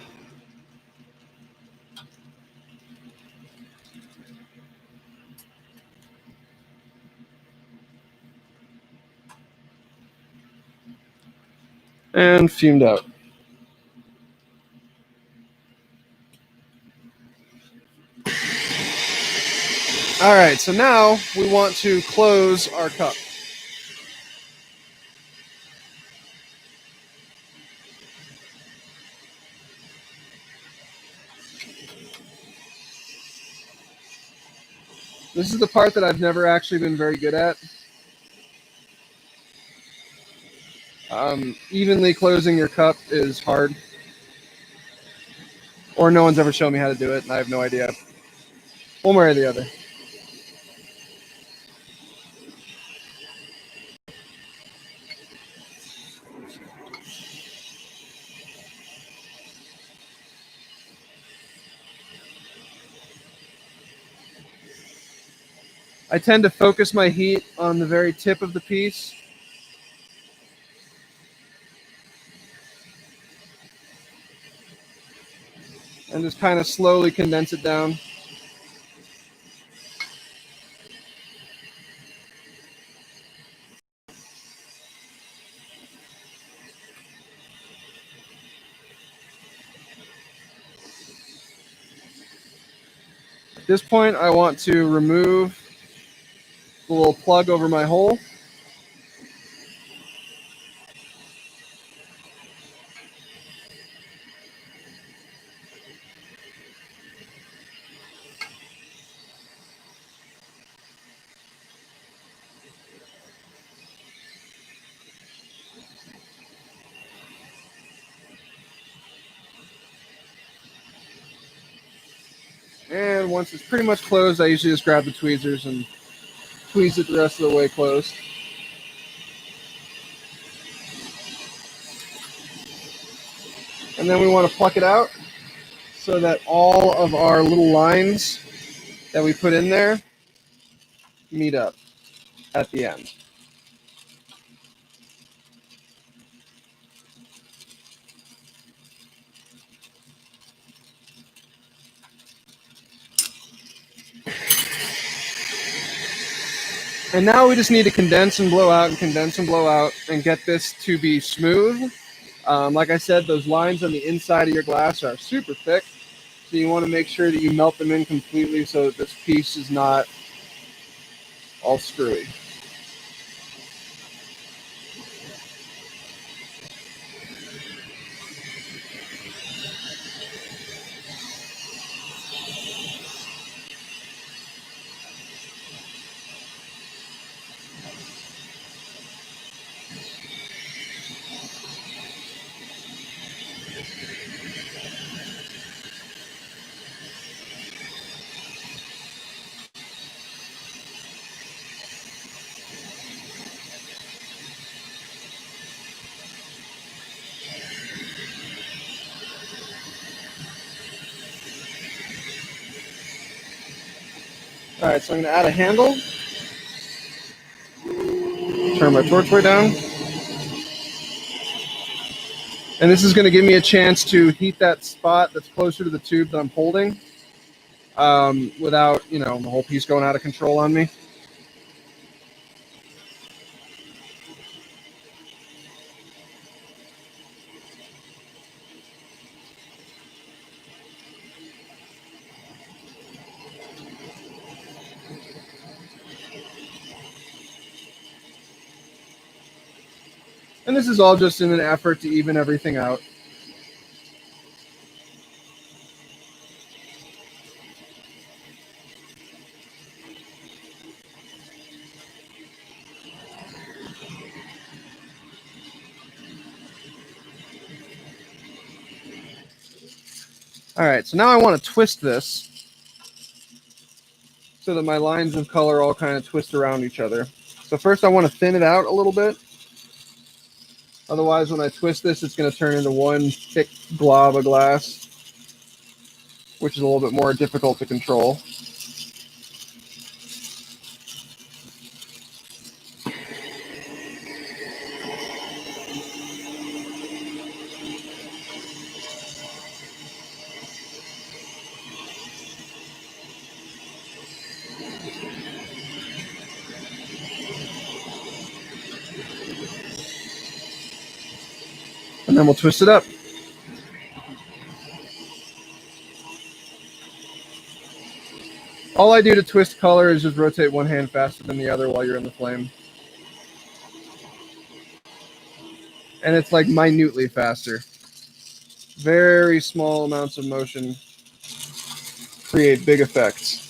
And fumed out. All right, so now we want to close our cup. This is the part that I've never actually been very good at. Evenly closing your cup is hard. Or no one's ever shown me how to do it, and I have no idea. One way or the other. I tend to focus my heat on the very tip of the piece. And just kind of slowly condense it down. At this point, I want to remove the little plug over my hole. And once it's pretty much closed, I usually just grab the tweezers and tweeze it the rest of the way closed. And then we want to pluck it out so that all of our little lines that we put in there meet up at the end. And now we just need to condense and blow out and condense and blow out and get this to be smooth. Like I said, those lines on the inside of your glass are super thick. So you want to make sure that you melt them in completely so that this piece is not all screwy. All right, so I'm going to add a handle. Turn my torch way down. And this is going to give me a chance to heat that spot that's closer to the tube that I'm holding without, the whole piece going out of control on me. And this is all just in an effort to even everything out. All right, so now I want to twist this so that my lines of color all kind of twist around each other. So first I want to thin it out a little bit. Otherwise, when I twist this, it's going to turn into one thick glob of glass, which is a little bit more difficult to control. And then we'll twist it up. All I do to twist color is just rotate one hand faster than the other while you're in the flame. And it's like minutely faster. Very small amounts of motion create big effects.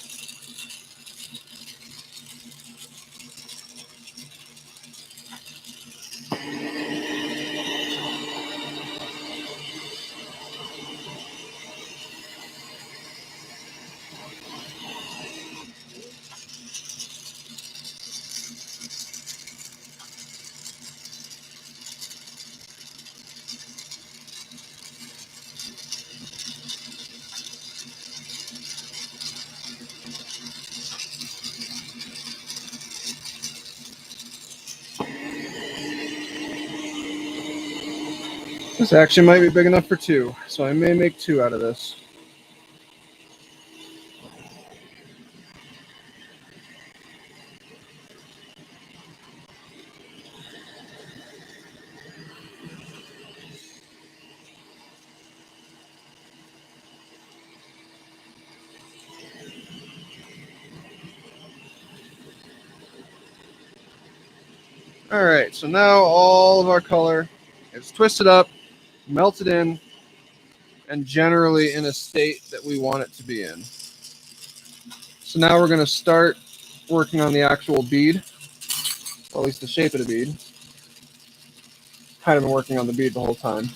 This actually might be big enough for 2, so I may make 2 out of this. All right, so now all of our color is twisted up, melted in, and generally in a state that we want it to be in. So now we're going to start working on the actual bead, or at least the shape of the bead. Kind of been working on the bead the whole time.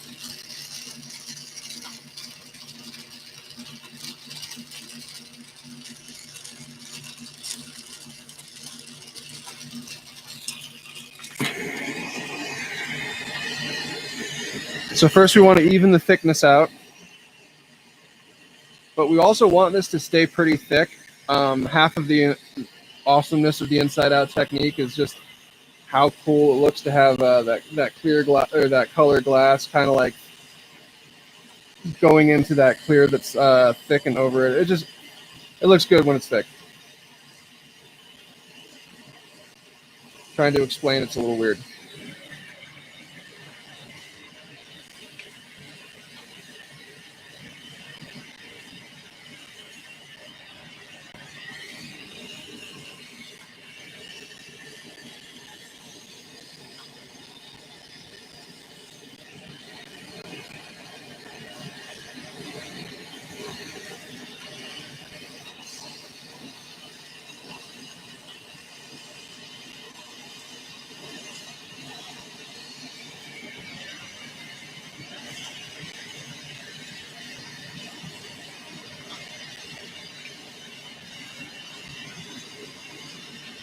So first we want to even the thickness out, but we also want this to stay pretty thick. Half of the awesomeness of the inside out technique is just how cool it looks to have that clear glass or that colored glass kind of like going into that clear that's thick and over it. It looks good when it's thick. Trying to explain it's a little weird.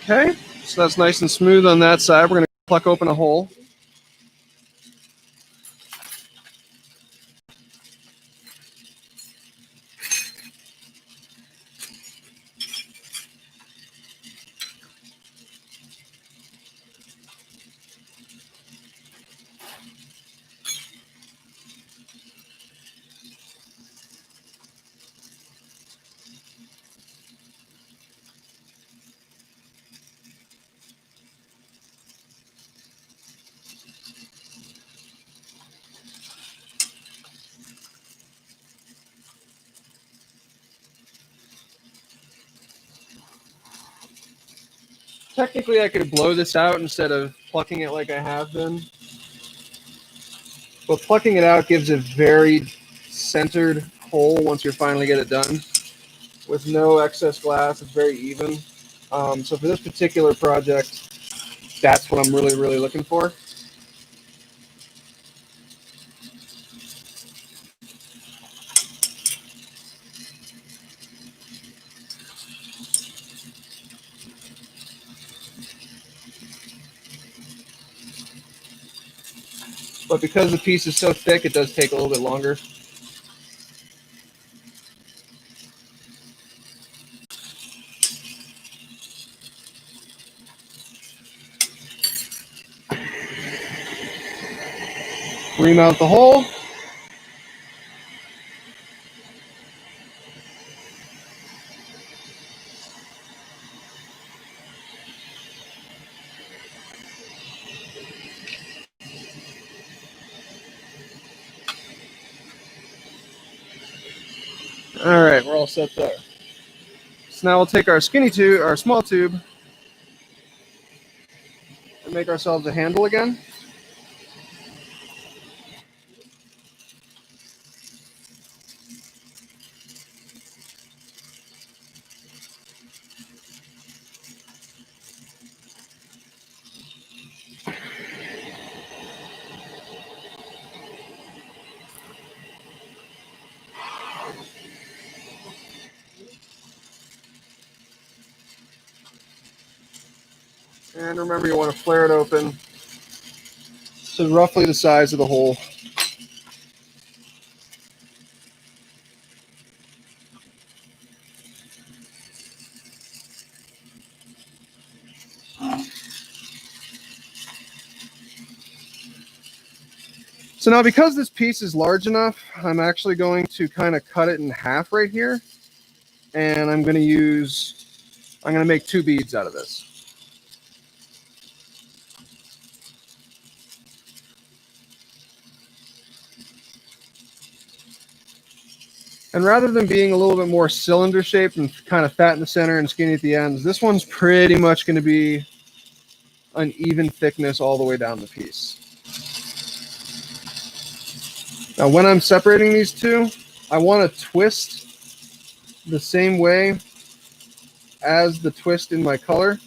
Okay, so that's nice and smooth on that side. We're going to pluck open a hole. Technically, I could blow this out instead of plucking it like I have been. But plucking it out gives a very centered hole once you finally get it done. With no excess glass, it's very even. So for this particular project, that's what I'm really, really looking for. But because the piece is so thick, it does take a little bit longer. Remount the hole. All right, we're all set there. So now we'll take our skinny tube, our small tube, and make ourselves a handle again. And remember, you want to flare it open to roughly the size of the hole. So now because this piece is large enough, I'm actually going to kind of cut it in half right here. And I'm going to make 2 beads out of this. And rather than being a little bit more cylinder shaped and kind of fat in the center and skinny at the ends, this one's pretty much going to be an even thickness all the way down the piece. Now, when I'm separating these two, I want to twist the same way as the twist in my color.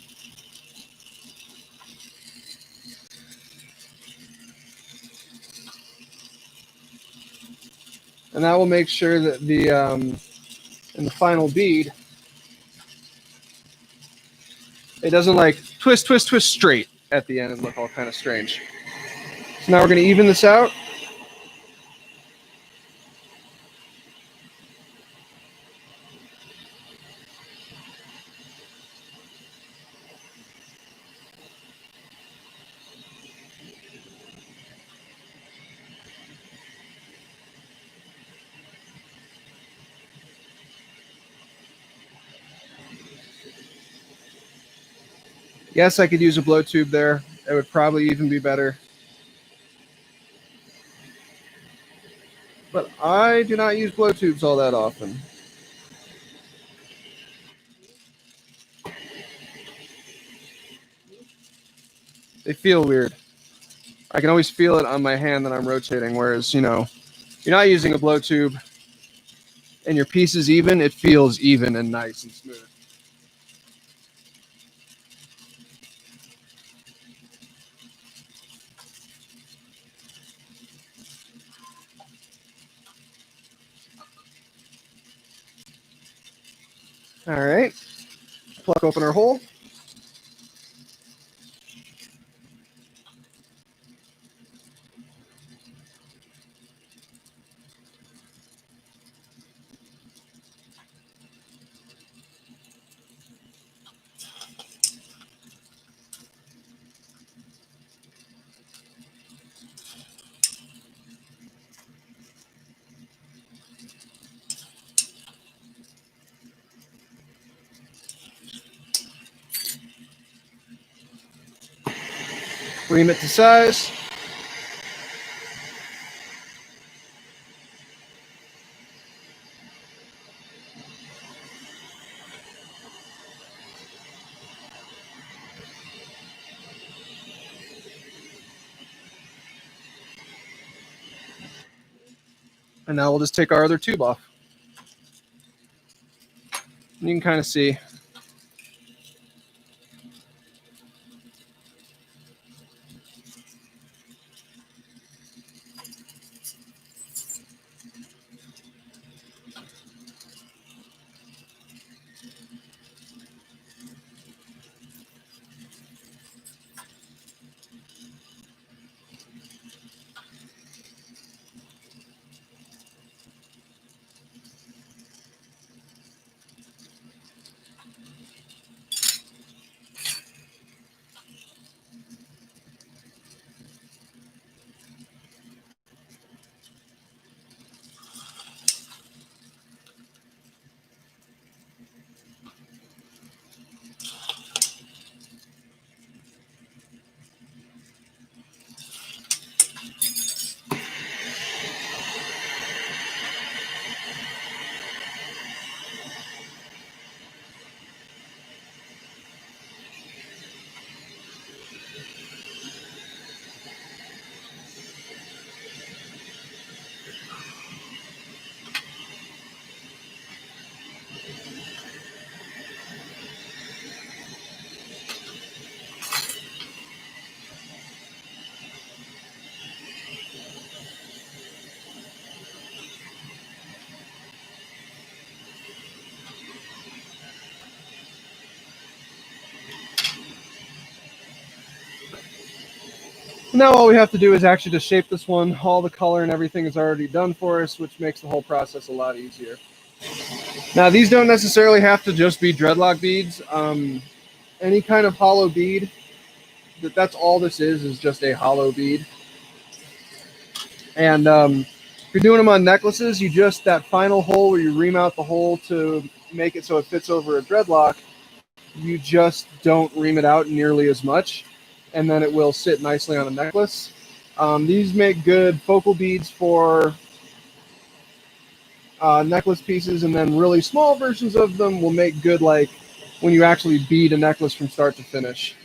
And that will make sure that in the final bead, it doesn't like twist, twist, twist straight at the end and look all kind of strange. So now we're going to even this out. Yes, I could use a blow tube there. It would probably even be better. But I do not use blow tubes all that often. They feel weird. I can always feel it on my hand that I'm rotating, whereas, you know, if you're not using a blow tube and your piece is even, it feels even and nice and smooth. All right, pluck open our hole. Ream it to size. And now we'll just take our other tube off. And you can kind of see. Now all we have to do is actually just shape this one. All the color and everything is already done for us, which makes the whole process a lot easier. Now these don't necessarily have to just be dreadlock beads. Any kind of hollow bead, that's all this is just a hollow bead. And if you're doing them on necklaces, you just that final hole where you ream out the hole to make it so it fits over a dreadlock, you just don't ream it out nearly as much, and then it will sit nicely on a necklace. These make good focal beads for necklace pieces, and then really small versions of them will make good, like when you actually bead a necklace from start to finish.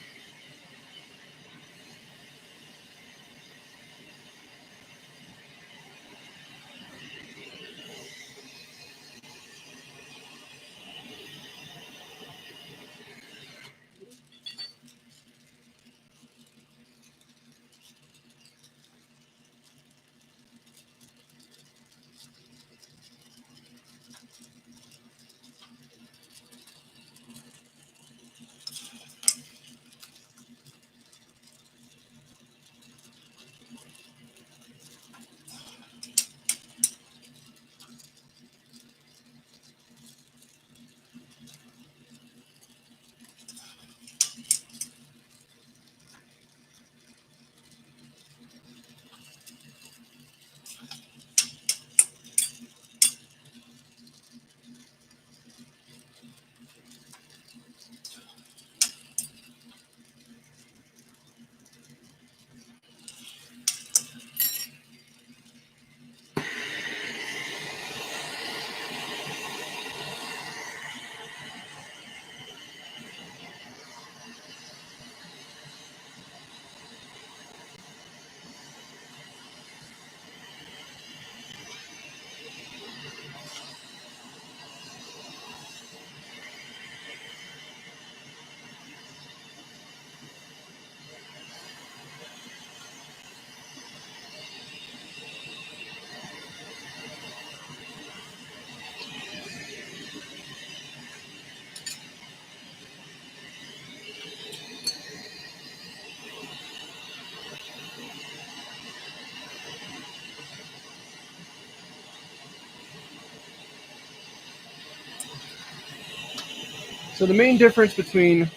So the main difference between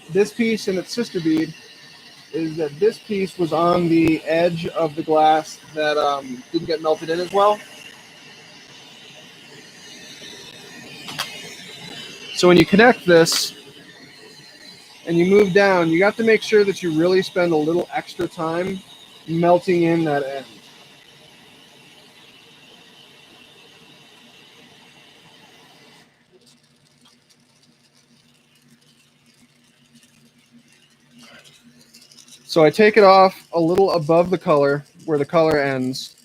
this piece and its sister bead is that this piece was on the edge of the glass that didn't get melted in as well. So when you connect this and you move down, you have to make sure that you really spend a little extra time melting in that end. So I take it off a little above the color where the color ends.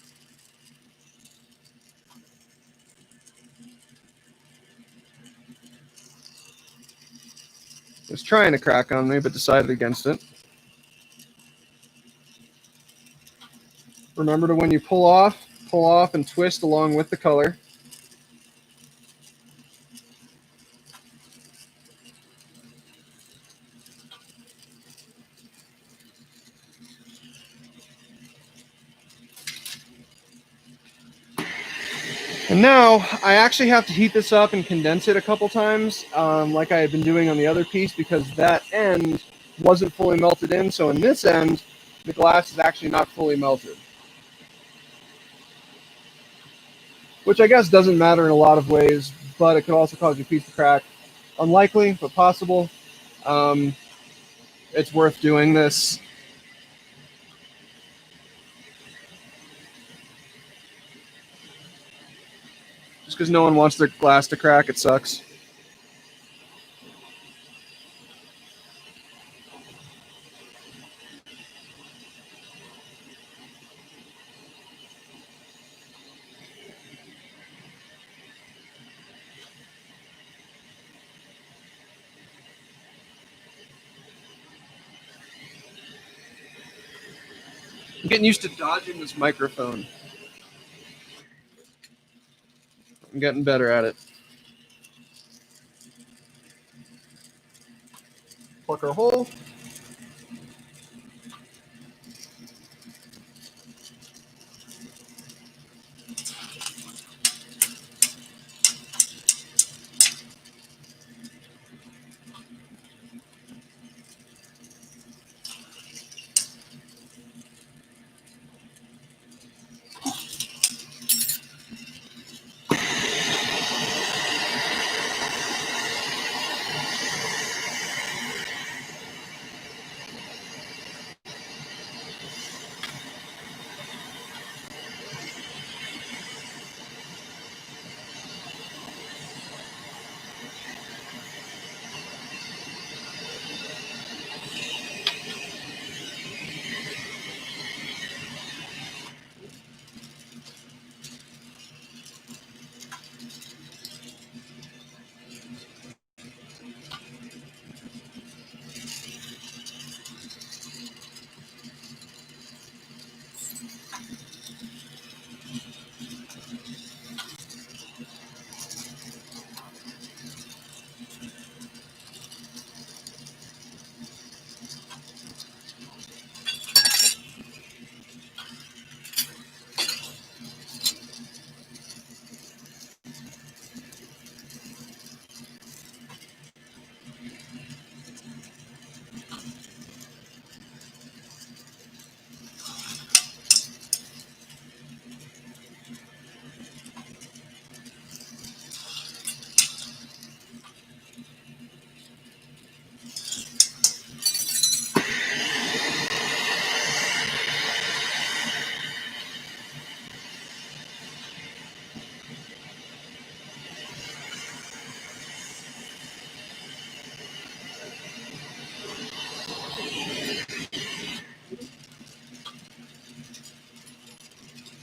It was trying to crack on me, but decided against it. Remember to, when you pull off and twist along with the color. And now I actually have to heat this up and condense it a couple times, like I had been doing on the other piece, because that end wasn't fully melted in. So in this end, the glass is actually not fully melted, which I guess doesn't matter in a lot of ways, but it could also cause your piece to crack. Unlikely, but possible. Um, it's worth doing this. Just because no one wants their glass to crack, it sucks. I'm getting used to dodging this microphone. I'm getting better at it. Plug our hole.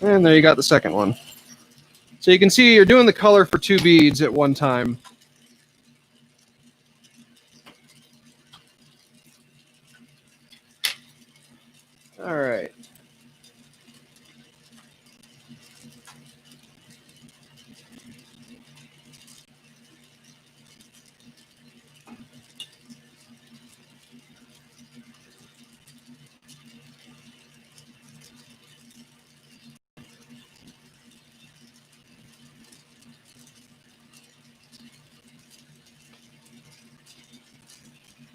And there you got the second one. So you can see you're doing the color for 2 beads at one time. All right.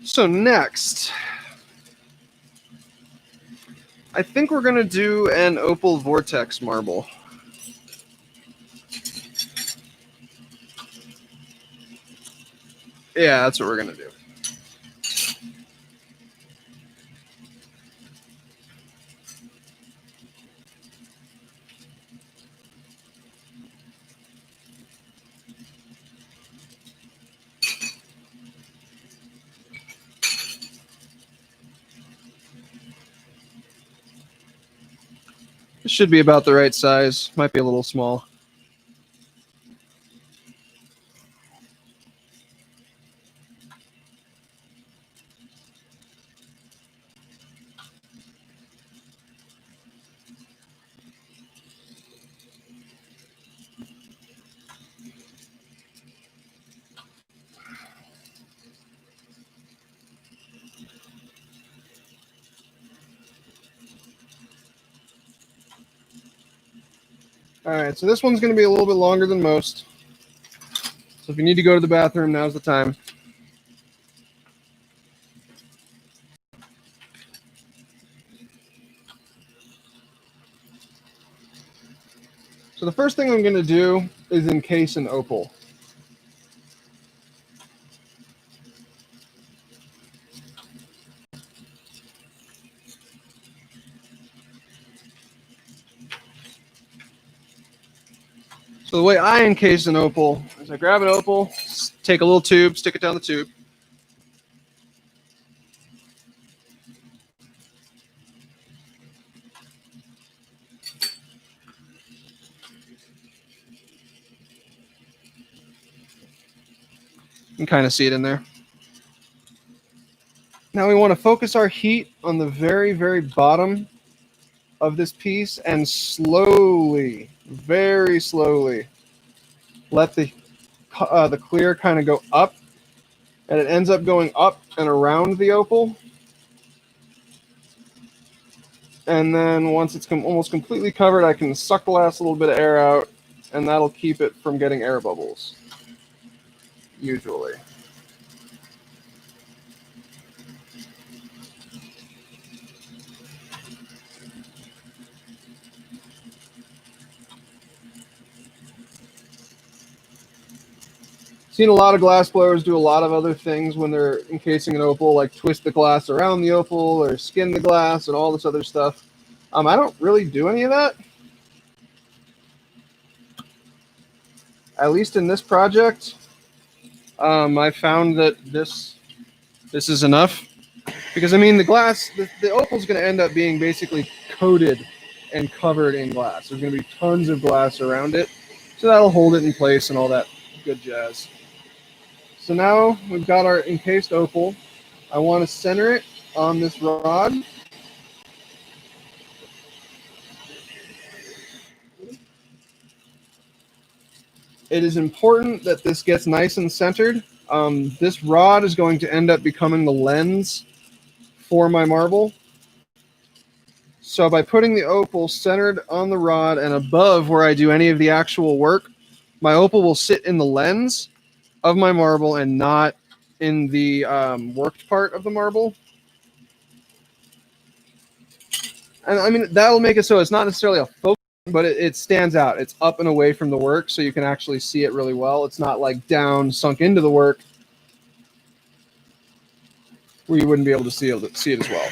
So next, I think we're going to do an opal vortex marble. Yeah, that's what we're going to do. This should be about the right size. Might be a little small. All right, so this one's going to be a little bit longer than most. So if you need to go to the bathroom, now's the time. So the first thing I'm going to do is encase an opal. So the way I encase an opal is I grab an opal, take a little tube, stick it down the tube. You can kind of see it in there. Now we want to focus our heat on the very, very bottom of this piece and slowly, very slowly, let the clear kind of go up, and it ends up going up and around the opal. And then once it's almost completely covered, I can suck the last little bit of air out, and that'll keep it from getting air bubbles, usually. Seen a lot of glass blowers do a lot of other things when they're encasing an opal, like twist the glass around the opal or skin the glass and all this other stuff. I don't really do any of that. At least in this project, I found that this is enough. Because, I mean, the glass, the opal is going to end up being basically coated and covered in glass. There's going to be tons of glass around it. So that'll hold it in place and all that good jazz. So now we've got our encased opal. I want to center it on this rod. It is important that this gets nice and centered. This rod is going to end up becoming the lens for my marble. So by putting the opal centered on the rod and above where I do any of the actual work, my opal will sit in the lens of my marble and not in the worked part of the marble. And I mean, that'll make it so it's not necessarily a focus, but it stands out. It's up and away from the work, so you can actually see it really well. It's not like down, sunk into the work, where you wouldn't be able to see it as well.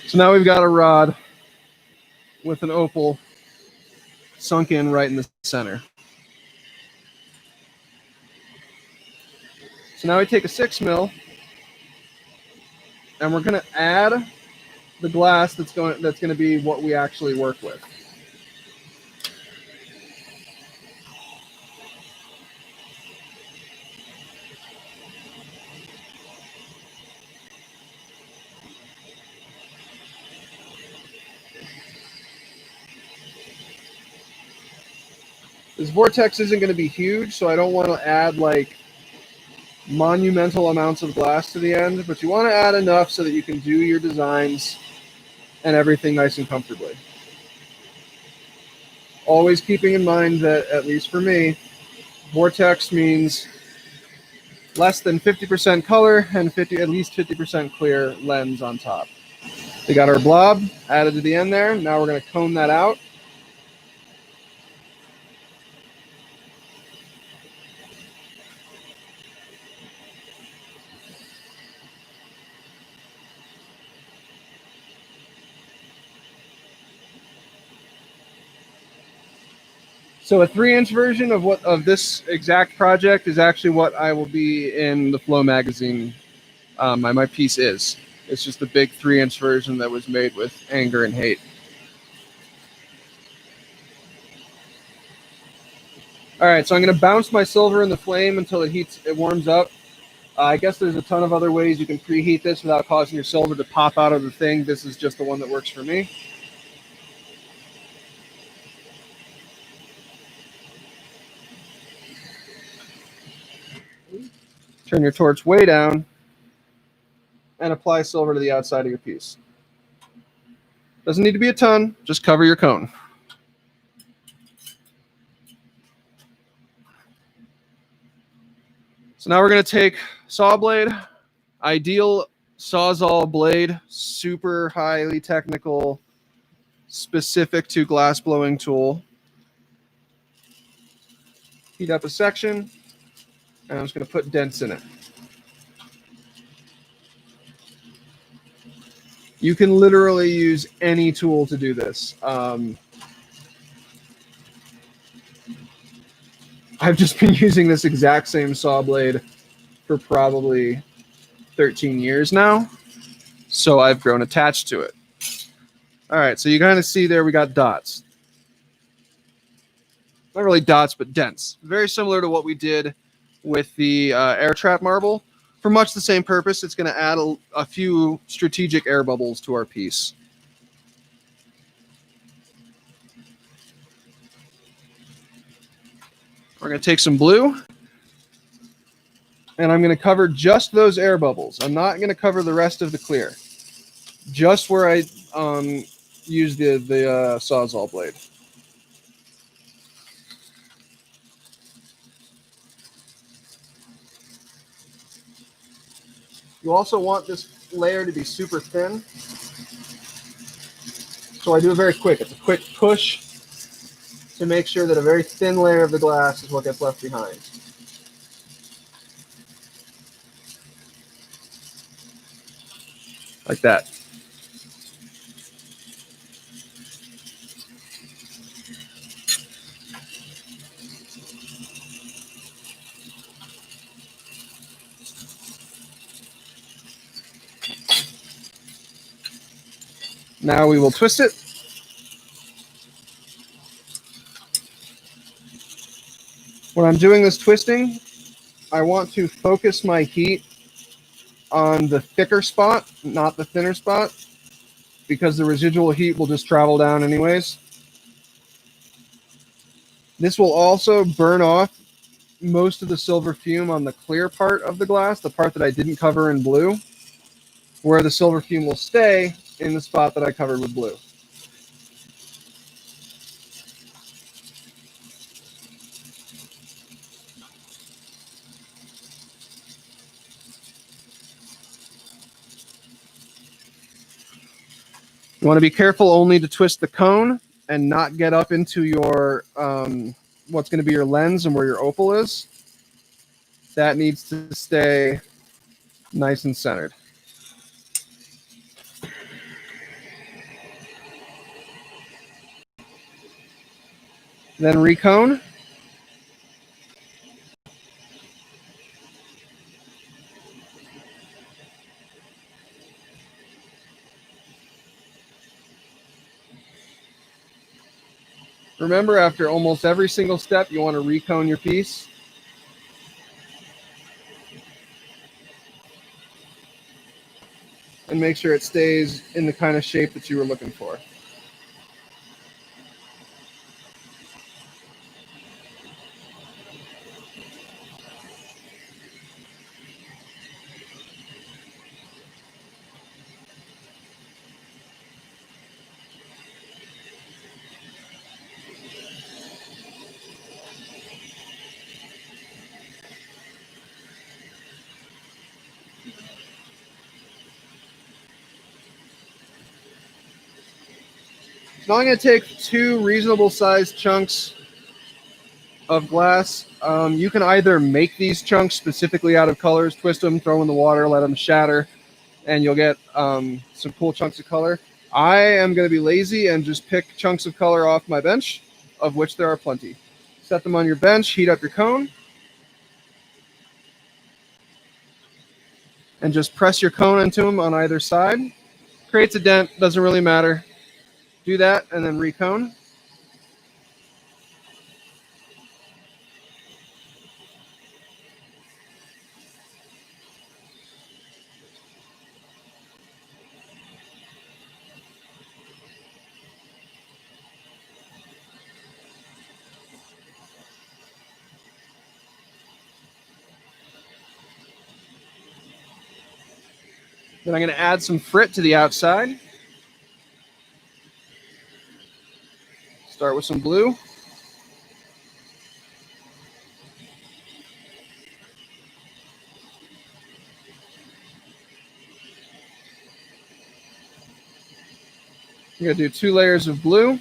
So now we've got a rod with an opal sunk in right in the center. So now we take a 6 mil, and we're going to add the glass that's going to be what we actually work with. This vortex isn't going to be huge, so I don't want to add like monumental amounts of glass to the end, but you want to add enough so that you can do your designs and everything nice and comfortably. Always keeping in mind that, at least for me, vortex means less than 50% color and at least 50% clear lens on top. We got our blob added to the end there. Now we're going to cone that out. So a 3-inch version of this exact project is actually what I will be in the Flow magazine. My piece is. It's just a big 3-inch version that was made with anger and hate. All right, so I'm going to bounce my silver in the flame until it warms up. I guess there's a ton of other ways you can preheat this without causing your silver to pop out of the thing. This is just the one that works for me. Turn your torch way down and apply silver to the outside of your piece. Doesn't need to be a ton, just cover your cone. So now we're going to take saw blade, ideal Sawzall blade, super highly technical, specific to glass blowing tool. Heat up a section, and I'm just going to put dents in it. You can literally use any tool to do this. I've just been using this exact same saw blade for probably 13 years now, so I've grown attached to it. All right, so you kind of see there we got dots. Not really dots, but dents. Very similar to what we did with the air trap marble. For much the same purpose, it's going to add a few strategic air bubbles to our piece. We're going to take some blue, and I'm going to cover just those air bubbles. I'm not going to cover the rest of the clear. Just where I use the Sawzall blade. You also want this layer to be super thin. So I do it very quick. It's a quick push to make sure that a very thin layer of the glass is what gets left behind. Like that. Now we will twist it. When I'm doing this twisting, I want to focus my heat on the thicker spot, not the thinner spot, because the residual heat will just travel down anyways. This will also burn off most of the silver fume on the clear part of the glass, the part that I didn't cover in blue, where the silver fume will stay in the spot that I covered with blue. You want to be careful only to twist the cone and not get up into your what's going to be your lens and where your opal is. That needs to stay nice and centered. Then recone. Remember, after almost every single step, you want to recone your piece. And make sure it stays in the kind of shape that you were looking for. Now I'm going to take 2 reasonable sized chunks of glass. You can either make these chunks specifically out of colors, twist them, throw them in the water, let them shatter, and you'll get some cool chunks of color. I am going to be lazy and just pick chunks of color off my bench, of which there are plenty. Set them on your bench, heat up your cone, and just press your cone into them on either side. Creates a dent, doesn't really matter. Do that and then recone. Then I'm going to add some frit to the outside. Start with some blue. I'm going to do 2 layers of blue.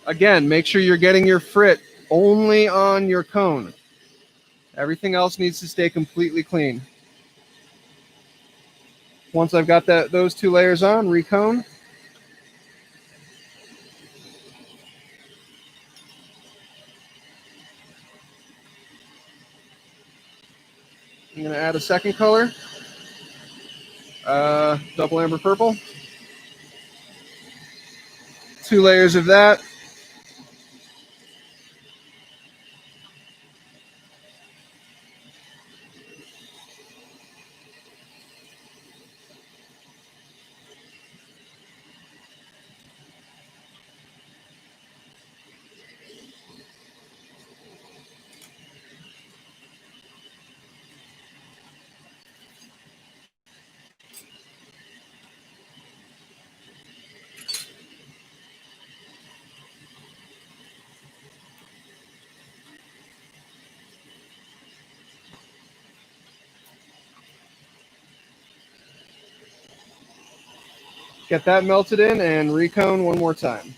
Again, make sure you're getting your frit only on your cone. Everything else needs to stay completely clean. Once I've got those 2 layers on, recone. I'm going to add a second color, double amber purple. 2 layers of that. Get that melted in and recone one more time.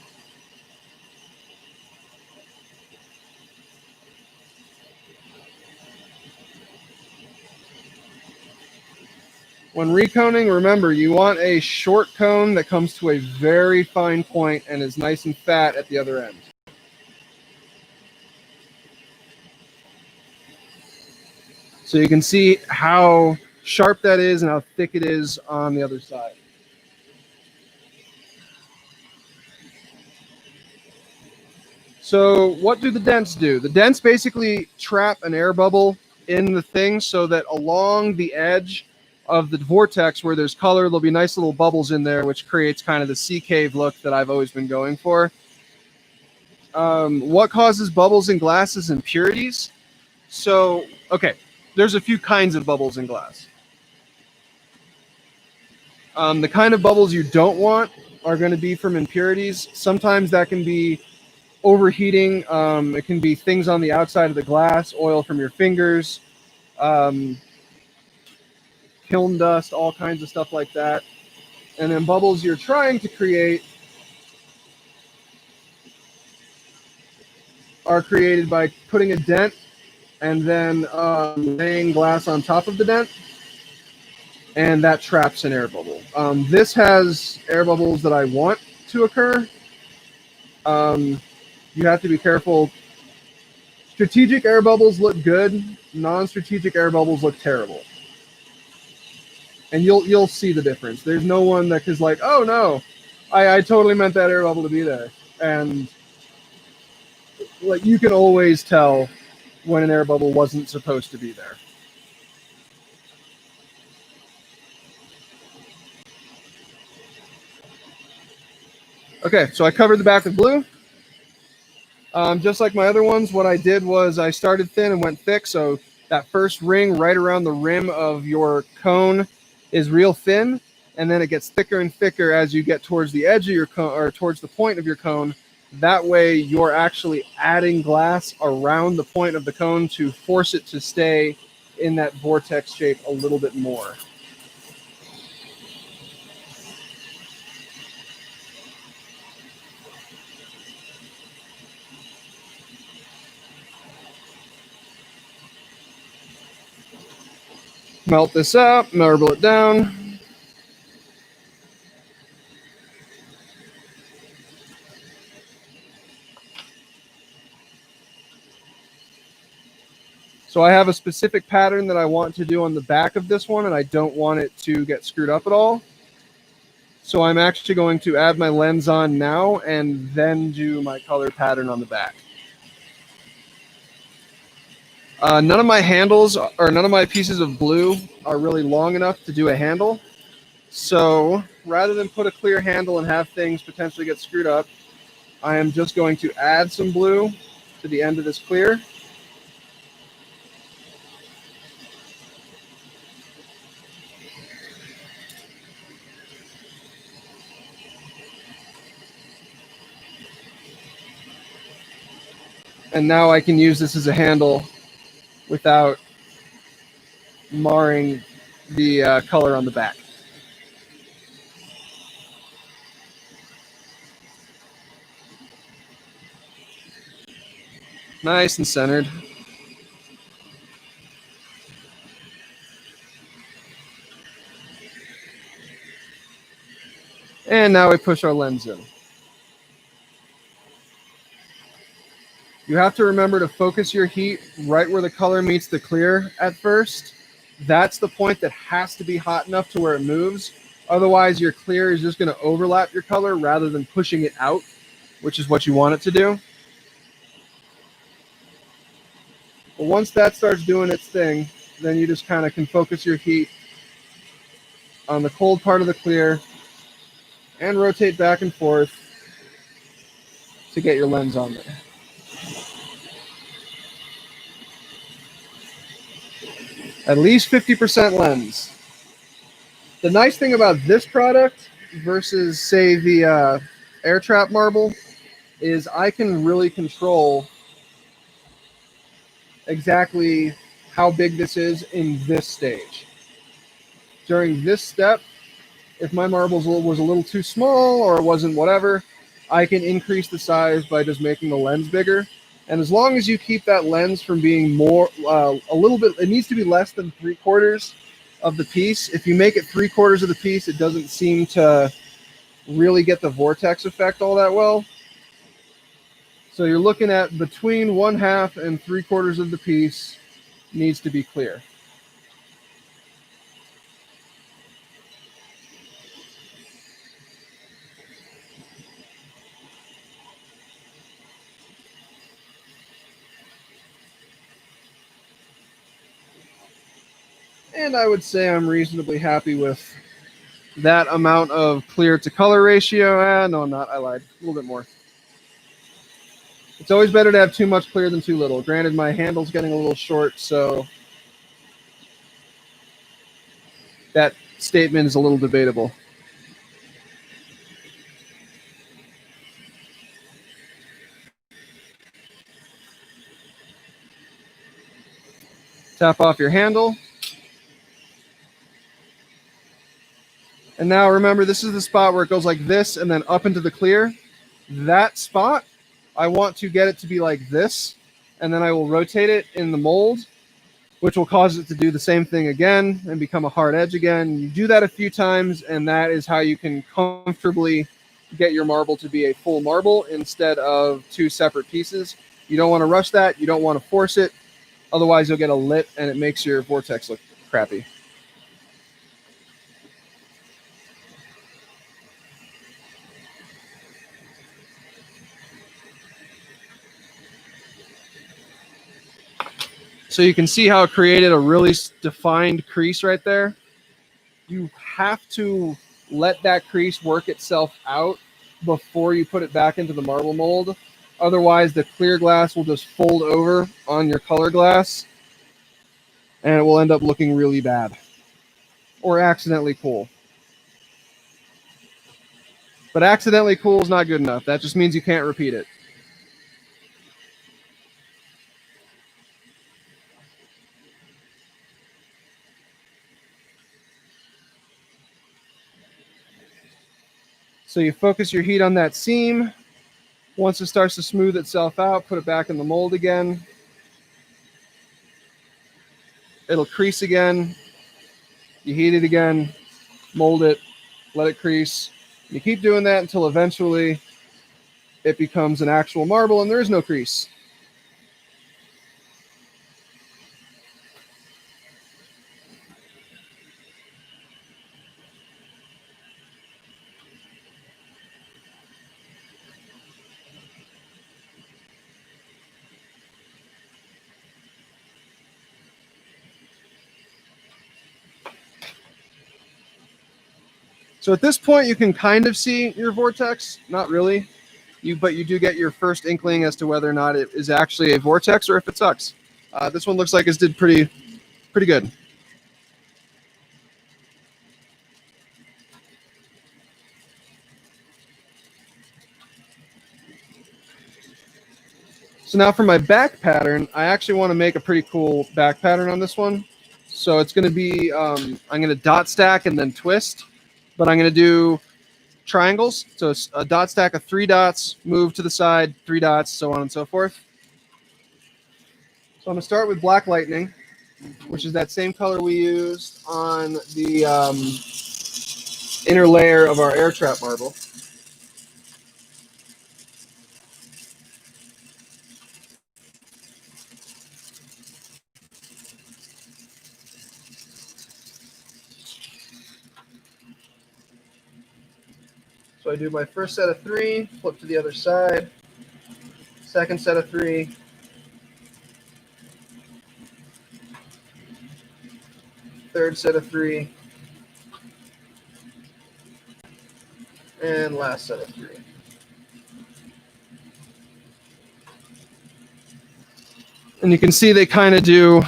When reconing, remember, you want a short cone that comes to a very fine point and is nice and fat at the other end. So you can see how sharp that is and how thick it is on the other side. So what do the dents do? The dents basically trap an air bubble in the thing so that along the edge of the vortex where there's color, there'll be nice little bubbles in there, which creates kind of the sea cave look that I've always been going for. What causes bubbles in glass is impurities. So, okay, there's a few kinds of bubbles in glass. The kind of bubbles you don't want are going to be from impurities. Sometimes that can be overheating. It can be things on the outside of the glass, oil from your fingers, kiln dust, all kinds of stuff like that. And then bubbles you're trying to create are created by putting a dent and then laying glass on top of the dent, and that traps an air bubble. This has air bubbles that I want to occur. You have to be careful. Strategic air bubbles look good. Non-strategic air bubbles look terrible. And you'll see the difference. There's no one that is like, oh no, I totally meant that air bubble to be there. And like you can always tell when an air bubble wasn't supposed to be there. Okay, so I covered the back with blue. Just like my other ones, what I did was I started thin and went thick. So that first ring right around the rim of your cone is real thin, and then it gets thicker and thicker as you get towards the edge of your cone or towards the point of your cone. That way, you're actually adding glass around the point of the cone to force it to stay in that vortex shape a little bit more. Melt this up, marble it down. So I have a specific pattern that I want to do on the back of this one, and I don't want it to get screwed up at all. So I'm actually going to add my lens on now and then do my color pattern on the back. None of my handles or none of my pieces of blue are really long enough to do a handle. So rather than put a clear handle and have things potentially get screwed up, I am just going to add some blue to the end of this clear. And now I can use this as a handle without marring the color on the back. Nice and centered. And now we push our lens in. You have to remember to focus your heat right where the color meets the clear at first. That's the point that has to be hot enough to where it moves. Otherwise, your clear is just going to overlap your color rather than pushing it out, which is what you want it to do. But once that starts doing its thing, then you just kind of can focus your heat on the cold part of the clear and rotate back and forth to get your lens on there. At least 50% lens. The nice thing about this product versus, say, the air trap marble is I can really control exactly how big this is in this stage. During this step, if my marble was a little too small or it wasn't whatever, I can increase the size by just making the lens bigger. And as long as you keep that lens from being more, a little bit, it needs to be less than 3/4 of the piece. If you make it 3/4 of the piece, it doesn't seem to really get the vortex effect all that well. So you're looking at between 1/2 and 3/4 of the piece needs to be clear. And I would say I'm reasonably happy with that amount of clear to color ratio. No, I'm not. I lied. A little bit more. It's always better to have too much clear than too little. Granted, my handle's getting a little short, so that statement is a little debatable. Tap off your handle. And now remember, this is the spot where it goes like this and then up into the clear. That spot, I want to get it to be like this, and then I will rotate it in the mold, which will cause it to do the same thing again and become a hard edge again. You do that a few times, and that is how you can comfortably get your marble to be a full marble instead of two separate pieces. You don't want to rush that. You don't want to force it. Otherwise, you'll get a lit, and it makes your vortex look crappy. So you can see how it created a really defined crease right there. You have to let that crease work itself out before you put it back into the marble mold. Otherwise, the clear glass will just fold over on your color glass and it will end up looking really bad or accidentally cool. But accidentally cool is not good enough. That just means you can't repeat it. So you focus your heat on that seam. Once it starts to smooth itself out, put it back in the mold again. It'll crease again. You heat it again, mold it, let it crease. You keep doing that until eventually it becomes an actual marble and there is no crease. So at this point, you can kind of see your vortex. Not really, but you do get your first inkling as to whether or not it is actually a vortex or if it sucks. This one looks like it did pretty good. So now for my back pattern, I actually want to make a pretty cool back pattern on this one. So it's going to be, I'm going to dot stack and then twist, but I'm going to do triangles. So it's a dot stack of 3 dots, move to the side, 3 dots, so on and so forth. So I'm going to start with Black Lightning, which is that same color we used on the inner layer of our air trap marble. So I do my first set of 3, flip to the other side, second set of 3, third set of 3, and last set of 3. And you can see they kind of do.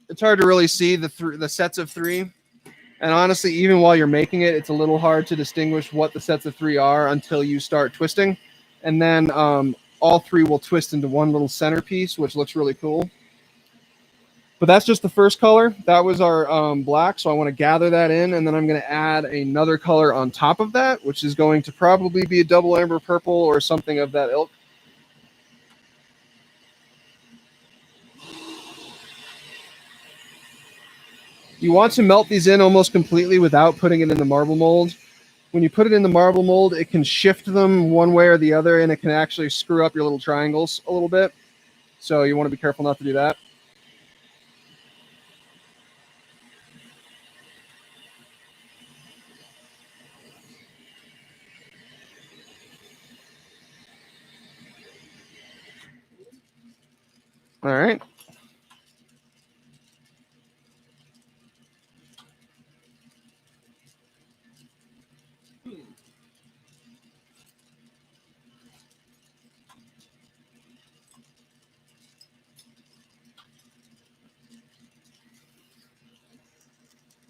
It's hard to really see the sets of 3. And honestly, even while you're making it, it's a little hard to distinguish what the sets of 3 are until you start twisting. And then all 3 will twist into one little centerpiece, which looks really cool. But that's just the first color. That was our black, so I want to gather that in, and then I'm going to add another color on top of that, which is going to probably be a double amber purple or something of that ilk. You want to melt these in almost completely without putting it in the marble mold. When you put it in the marble mold, it can shift them one way or the other, and it can actually screw up your little triangles a little bit. So you want to be careful not to do that. All right.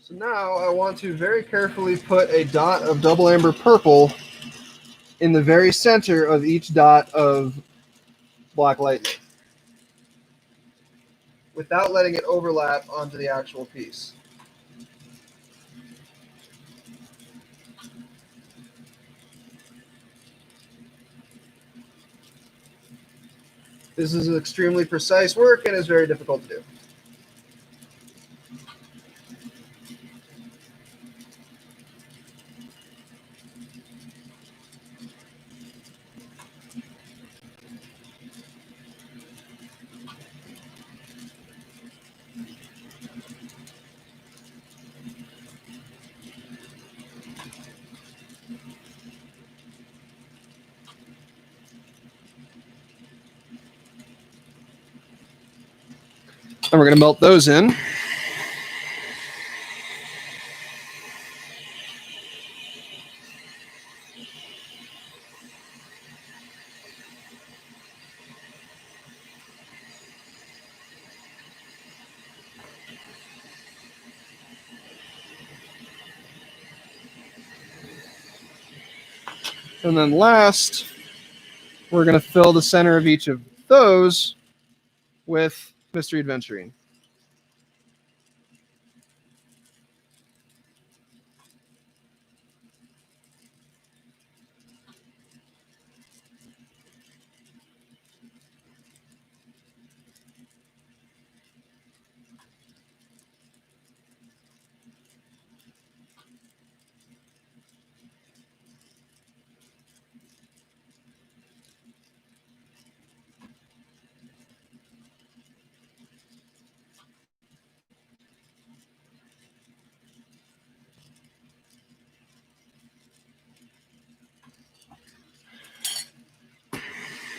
So now I want to very carefully put a dot of double amber purple in the very center of each dot of Black Lightning without letting it overlap onto the actual piece. This is extremely precise work and is very difficult to do. And we're going to melt those in. And then last, we're going to fill the center of each of those with Mystery Adventuring.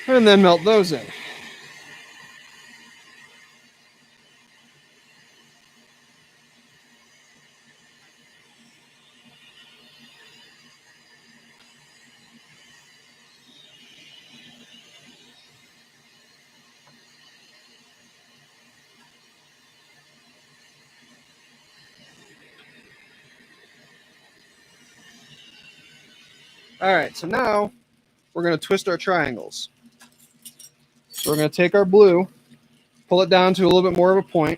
And then melt those in. All right, so now we're going to twist our triangles. So we're going to take our blue, pull it down to a little bit more of a point.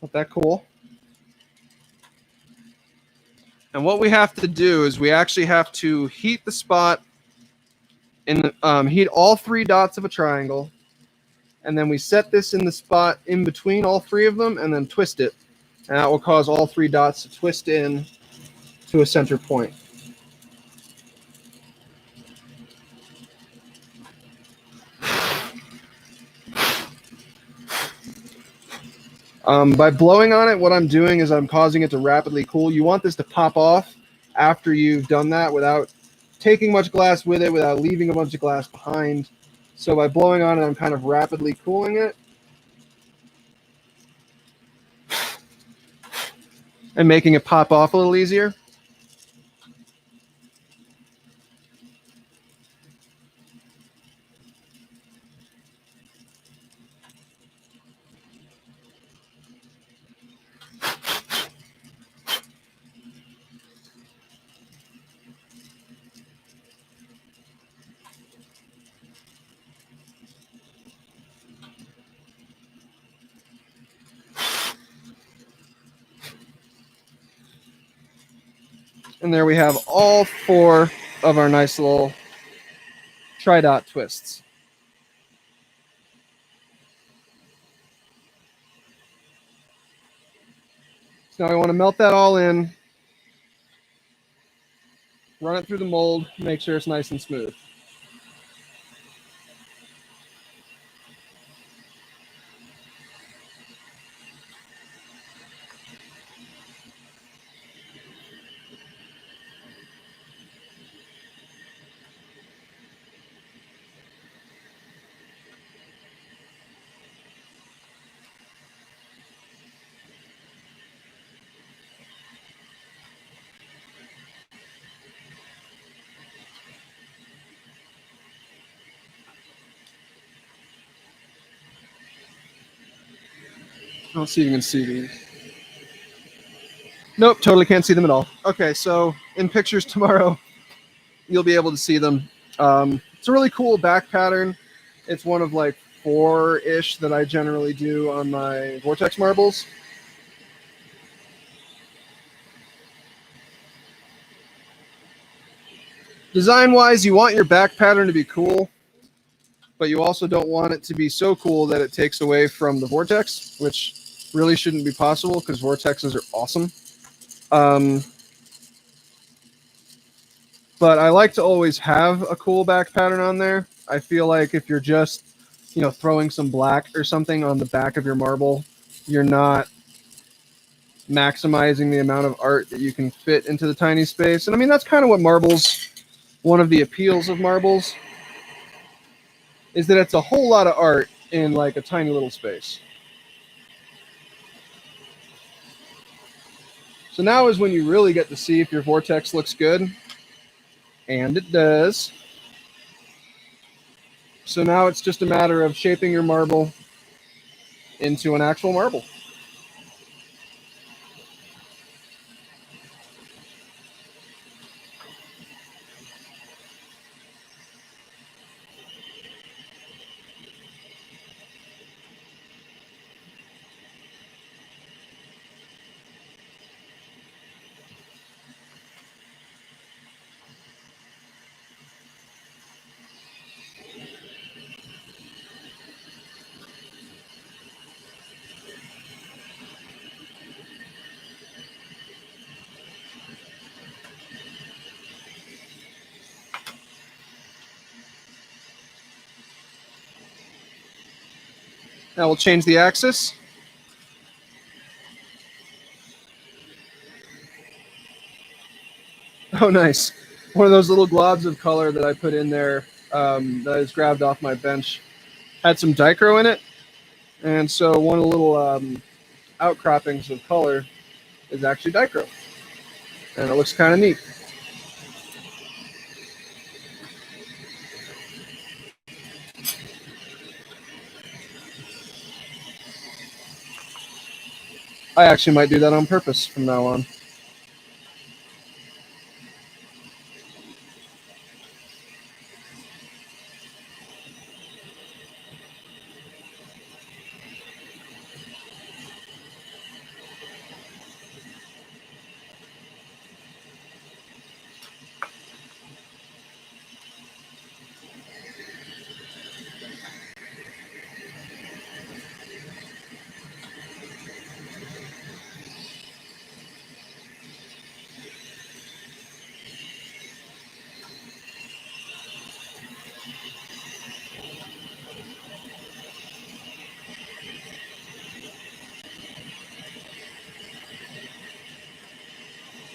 Isn't that cool? And what we have to do is we actually have to heat the spot in the, heat all 3 dots of a triangle, and then we set this in the spot in between all 3 of them, and then twist it, and that will cause all 3 dots to twist in to a center point. By blowing on it, what I'm doing is I'm causing it to rapidly cool. You want this to pop off after you've done that without taking much glass with it, without leaving a bunch of glass behind. So by blowing on it, I'm kind of rapidly cooling it and making it pop off a little easier. And there we have all 4 of our nice little tri-dot twists. So now we want to melt that all in, run it through the mold, make sure it's nice and smooth. I don't see if you can see these. Nope, totally can't see them at all. Okay, so in pictures tomorrow, you'll be able to see them. It's a really cool back pattern. It's one of like 4-ish that I generally do on my Vortex marbles. Design-wise, you want your back pattern to be cool, but you also don't want it to be so cool that it takes away from the Vortex, which really shouldn't be possible because Vortexes are awesome. But I like to always have a cool back pattern on there. I feel like if you're just, throwing some black or something on the back of your marble, you're not maximizing the amount of art that you can fit into the tiny space. And I mean, that's kind of what marbles, one of the appeals of marbles, is that it's a whole lot of art in like a tiny little space. So now is when you really get to see if your vortex looks good. And it does. So now it's just a matter of shaping your marble into an actual marble. Now we'll change the axis. Oh, nice. One of those little globs of color that I put in there that I just grabbed off my bench had some dichro in it. And so one of the little outcroppings of color is actually dichro. And it looks kind of neat. I actually might do that on purpose from now on.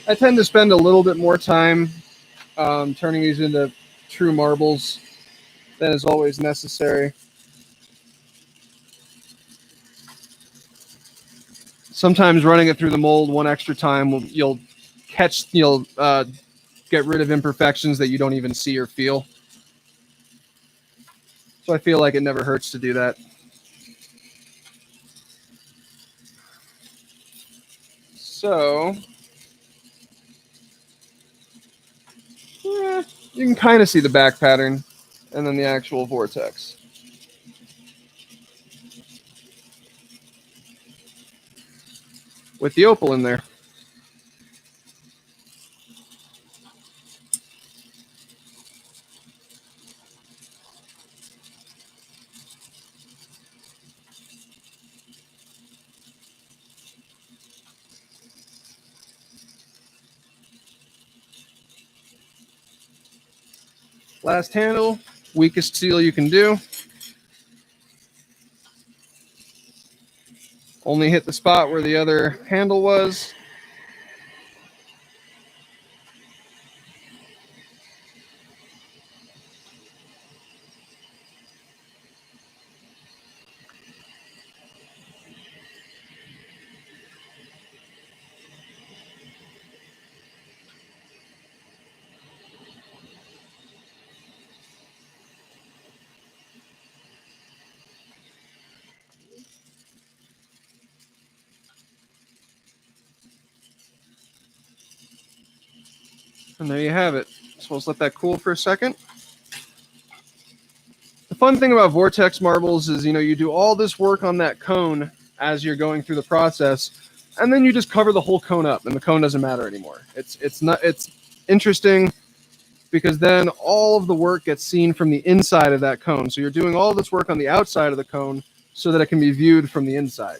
I tend to spend a little bit more time turning these into true marbles than is always necessary. Sometimes running it through the mold one extra time, you'll get rid of imperfections that you don't even see or feel. So I feel like it never hurts to do that. So you can kind of see the back pattern and then the actual vortex. With the opal in there. Last handle, weakest seal you can do. Only hit the spot where the other handle was. And there you have it. So let's let that cool for a second. The fun thing about vortex marbles is, you do all this work on that cone as you're going through the process, and then you just cover the whole cone up, and the cone doesn't matter anymore. It's interesting because then all of the work gets seen from the inside of that cone. So you're doing all this work on the outside of the cone so that it can be viewed from the inside.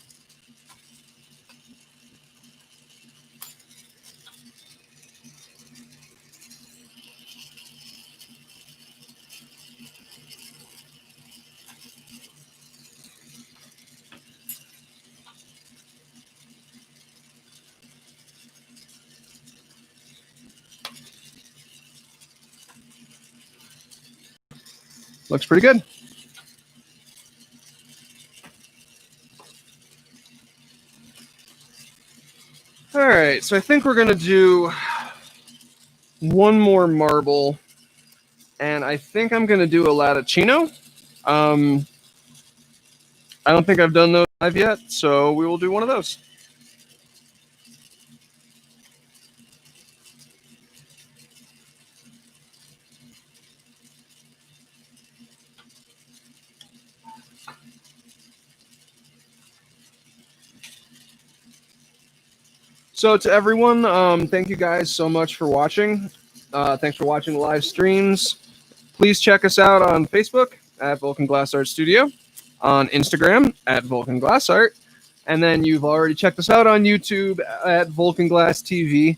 Looks pretty good. All right, so I think we're gonna do one more marble, and I think I'm gonna do a latticino. I don't think I've done those live yet, so we will do one of those. So to everyone, thank you guys so much for watching. Thanks for watching the live streams. Please check us out on Facebook at Vulcan Glass Art Studio, on Instagram at Vulcan Glass Art, and then you've already checked us out on YouTube at Vulcan Glass TV.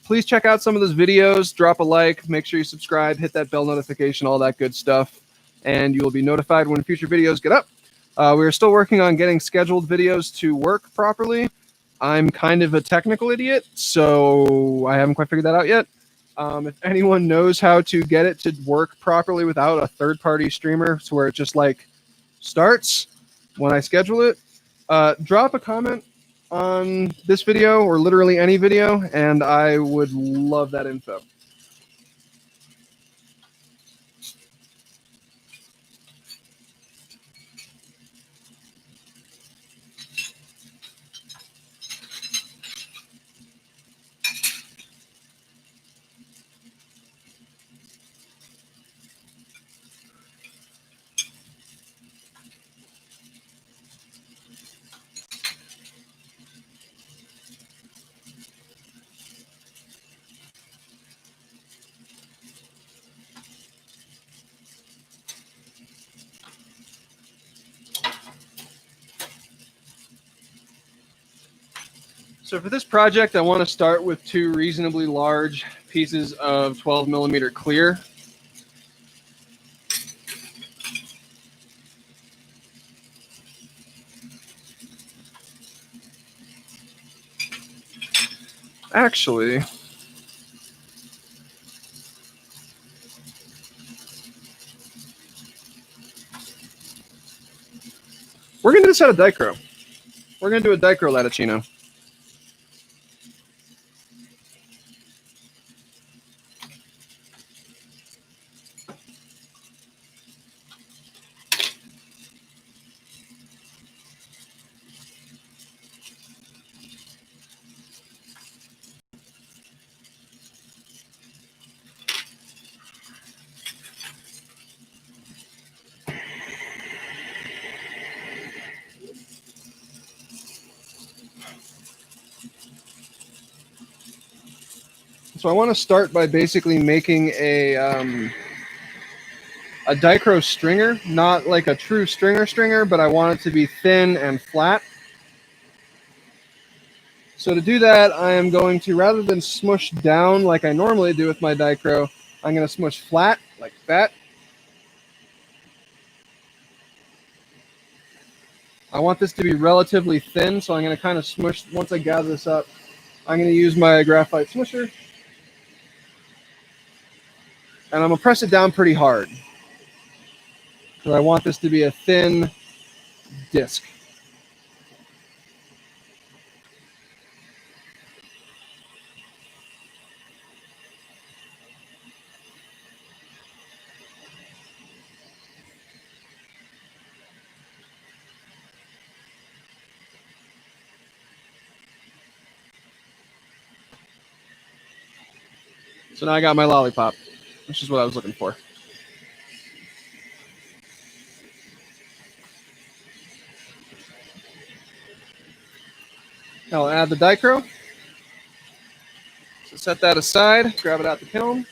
Please check out some of those videos, drop a like, make sure you subscribe, hit that bell notification, all that good stuff, and you will be notified when future videos get up. We're still working on getting scheduled videos to work properly. I'm kind of a technical idiot, so I haven't quite figured that out yet. If anyone knows how to get it to work properly without a third-party streamer, to where it just like starts when I schedule it, drop a comment on this video or literally any video, and I would love that info. So for this project, I want to start with two reasonably large pieces of 12 millimeter clear. Actually, we're going to do this out of Dichro. We're going to do a Dichro latticino. So I want to start by basically making a Dichro stringer, not like a true stringer, but I want it to be thin and flat. So to do that, I am going to, rather than smush down like I normally do with my Dichro, I'm going to smush flat like that. I want this to be relatively thin, so I'm going to kind of smush, once I gather this up, I'm going to use my graphite smusher. And I'm going to press it down pretty hard, because I want this to be a thin disc. So now I got my lollipop, which is what I was looking for. I'll add the Dichro. So set that aside, grab it out the kiln.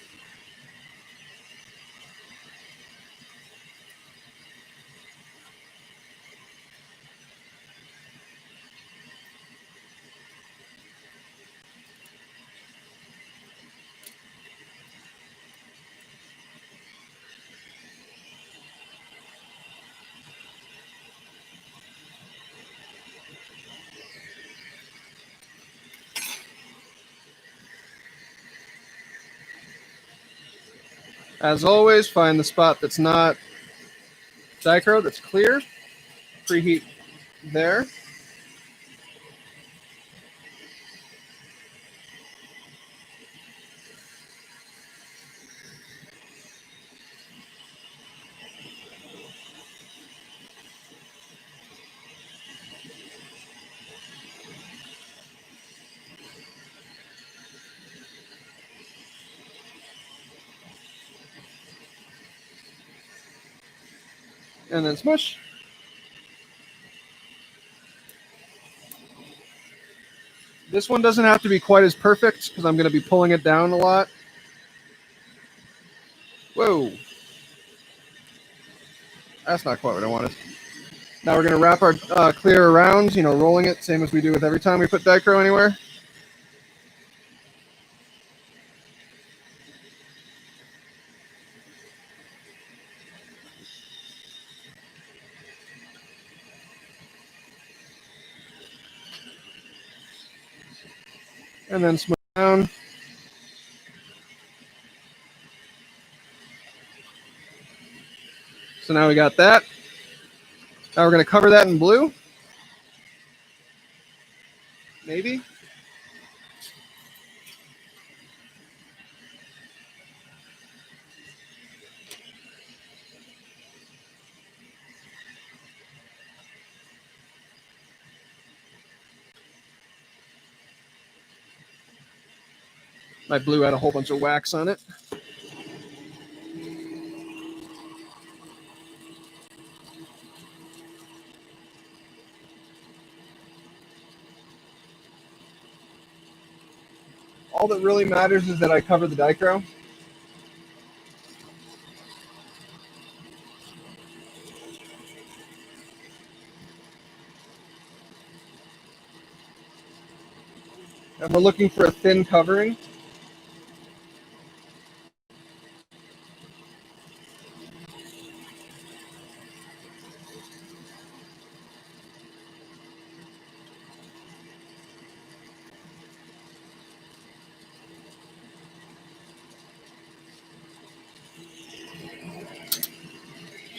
As always, find the spot that's not dichro, that's clear. Preheat there. And then smush. This one doesn't have to be quite as perfect because I'm going to be pulling it down a lot. Whoa. That's not quite what I wanted. Now we're going to wrap our clear around, rolling it, same as we do with every time we put dichro anywhere. And then smooth down. So now we got that. Now we're going to cover that in blue. Maybe. My blue had a whole bunch of wax on it. All that really matters is that I cover the dichro. And we're looking for a thin covering.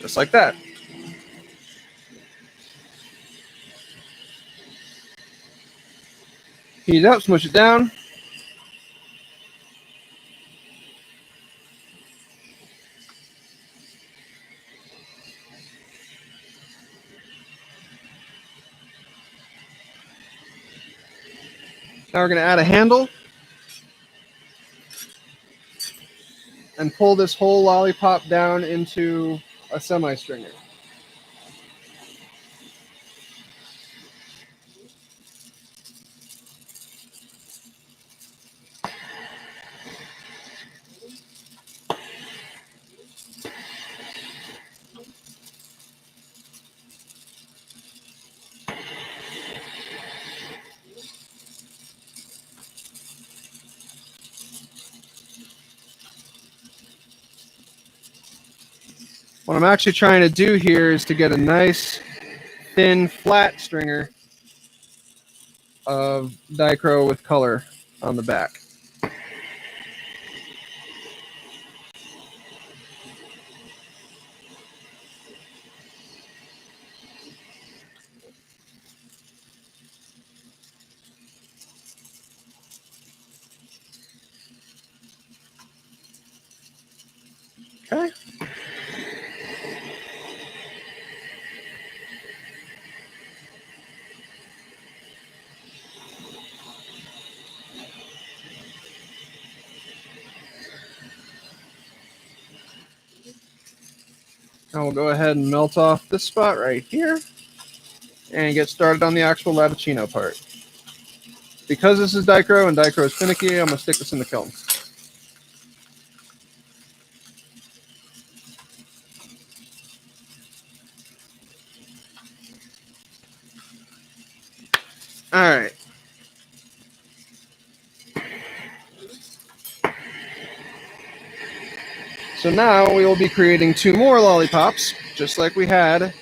Just like that. Heat it up, smush it down. Now we're going to add a handle and pull this whole lollipop down into a semi-stringer. What I'm actually trying to do here is to get a nice, thin, flat stringer of dichro with color on the back. Okay. Now we'll go ahead and melt off this spot right here and get started on the actual Latticino part. Because this is dichro and dichro is finicky, I'm going to stick this in the kiln. All right. So now we will be creating 2 more lollipops, just like we had,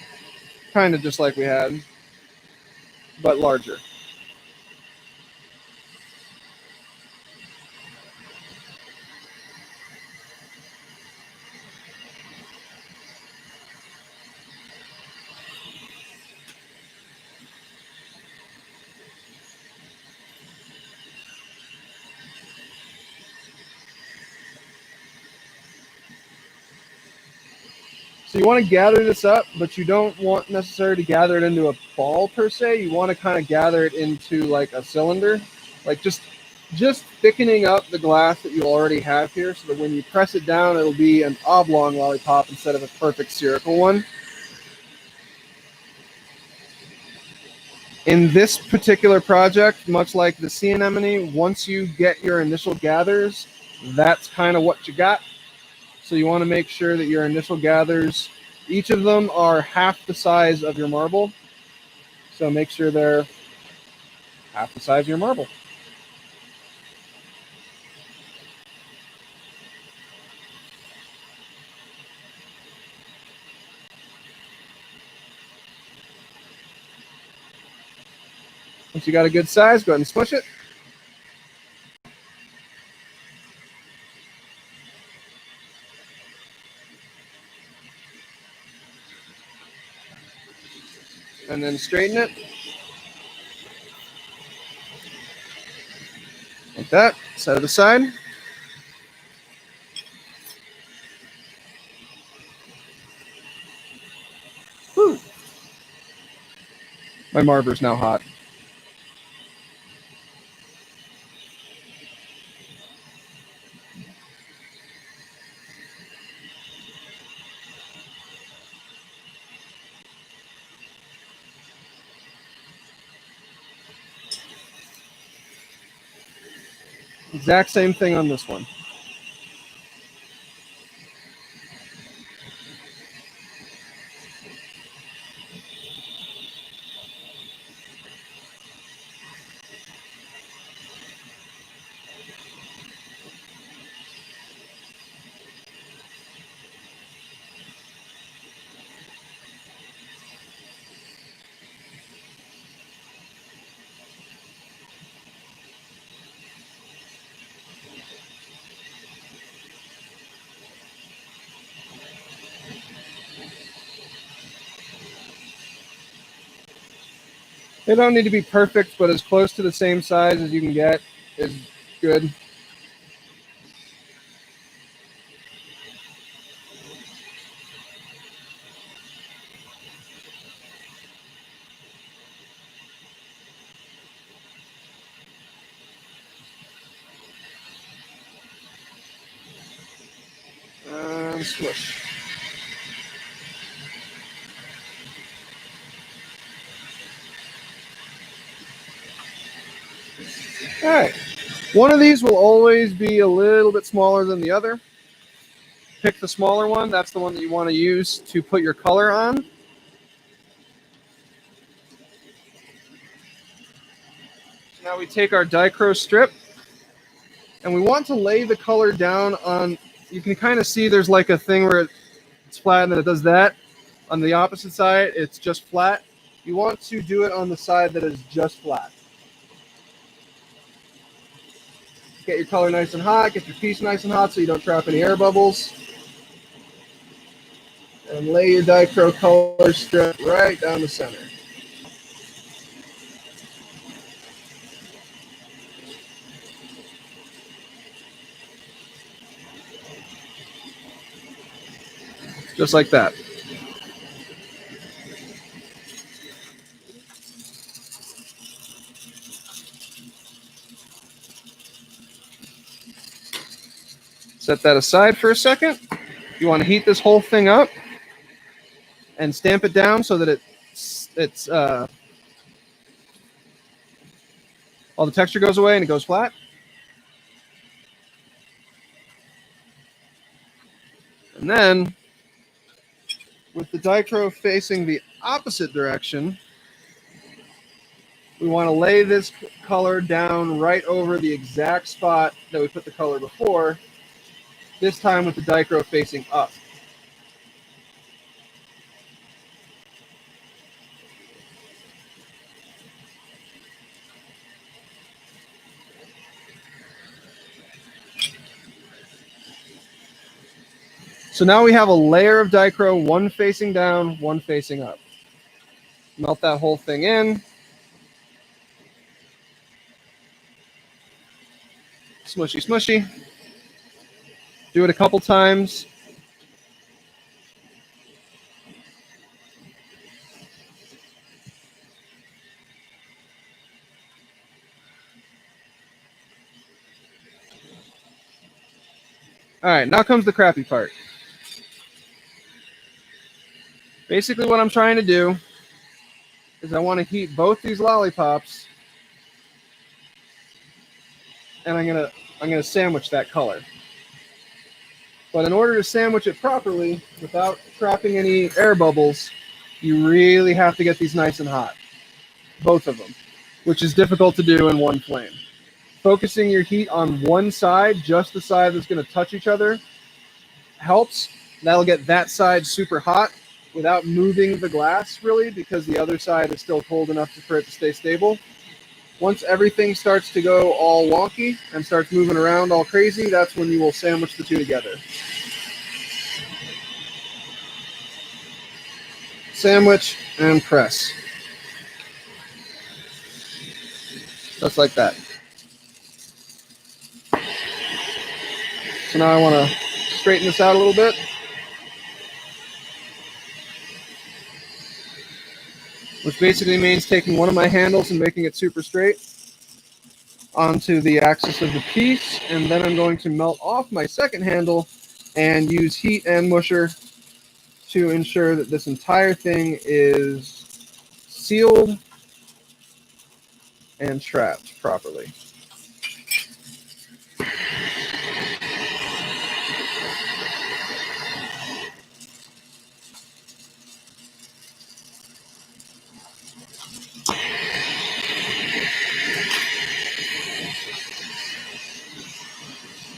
kind of just like we had, but larger. So you want to gather this up, but you don't want necessarily to gather it into a ball per se. You want to kind of gather it into like a cylinder, like just thickening up the glass that you already have here, so that when you press it down, it'll be an oblong lollipop instead of a perfect spherical one. In this particular project, much like the sea anemone, once you get your initial gathers, that's kind of what you got. So you want to make sure that your initial gathers, each of them are half the size of your marble. So make sure they're half the size of your marble. Once you got a good size, go ahead and smush it. And then straighten it. Like that. Set it aside. Whew. My marber's now hot. Exact same thing on this one. They don't need to be perfect, but as close to the same size as you can get is good. Smush. All right. One of these will always be a little bit smaller than the other. Pick the smaller one. That's the one that you want to use to put your color on. Now we take our dichro strip, and we want to lay the color down on, you can kind of see there's like a thing where it's flat and then it does that. On the opposite side, it's just flat. You want to do it on the side that is just flat. Get your color nice and hot, get your piece nice and hot so you don't trap any air bubbles. And lay your dichro color strip right down the center. Just like that. Set that aside for a second. You want to heat this whole thing up and stamp it down so that it's all the texture goes away and it goes flat. And then, with the dichro facing the opposite direction, we want to lay this color down right over the exact spot that we put the color before, this time with the dichro facing up. So now we have a layer of dichro, one facing down, one facing up. Melt that whole thing in. Smushy, smushy. Do it a couple times. All right, now comes the crappy part. Basically what I'm trying to do is I want to heat both these lollipops, and I'm gonna sandwich that color. But in order to sandwich it properly without trapping any air bubbles, you really have to get these nice and hot, both of them, which is difficult to do in one flame. Focusing your heat on one side, just the side that's going to touch each other, helps. That'll get that side super hot without moving the glass really, because the other side is still cold enough for it to stay stable. Once everything starts to go all wonky and starts moving around all crazy, that's when you will sandwich the two together. Sandwich and press. Just like that. So now I want to straighten this out a little bit. Which basically means taking one of my handles and making it super straight onto the axis of the piece, and then I'm going to melt off my second handle and use heat and musher to ensure that this entire thing is sealed and trapped properly.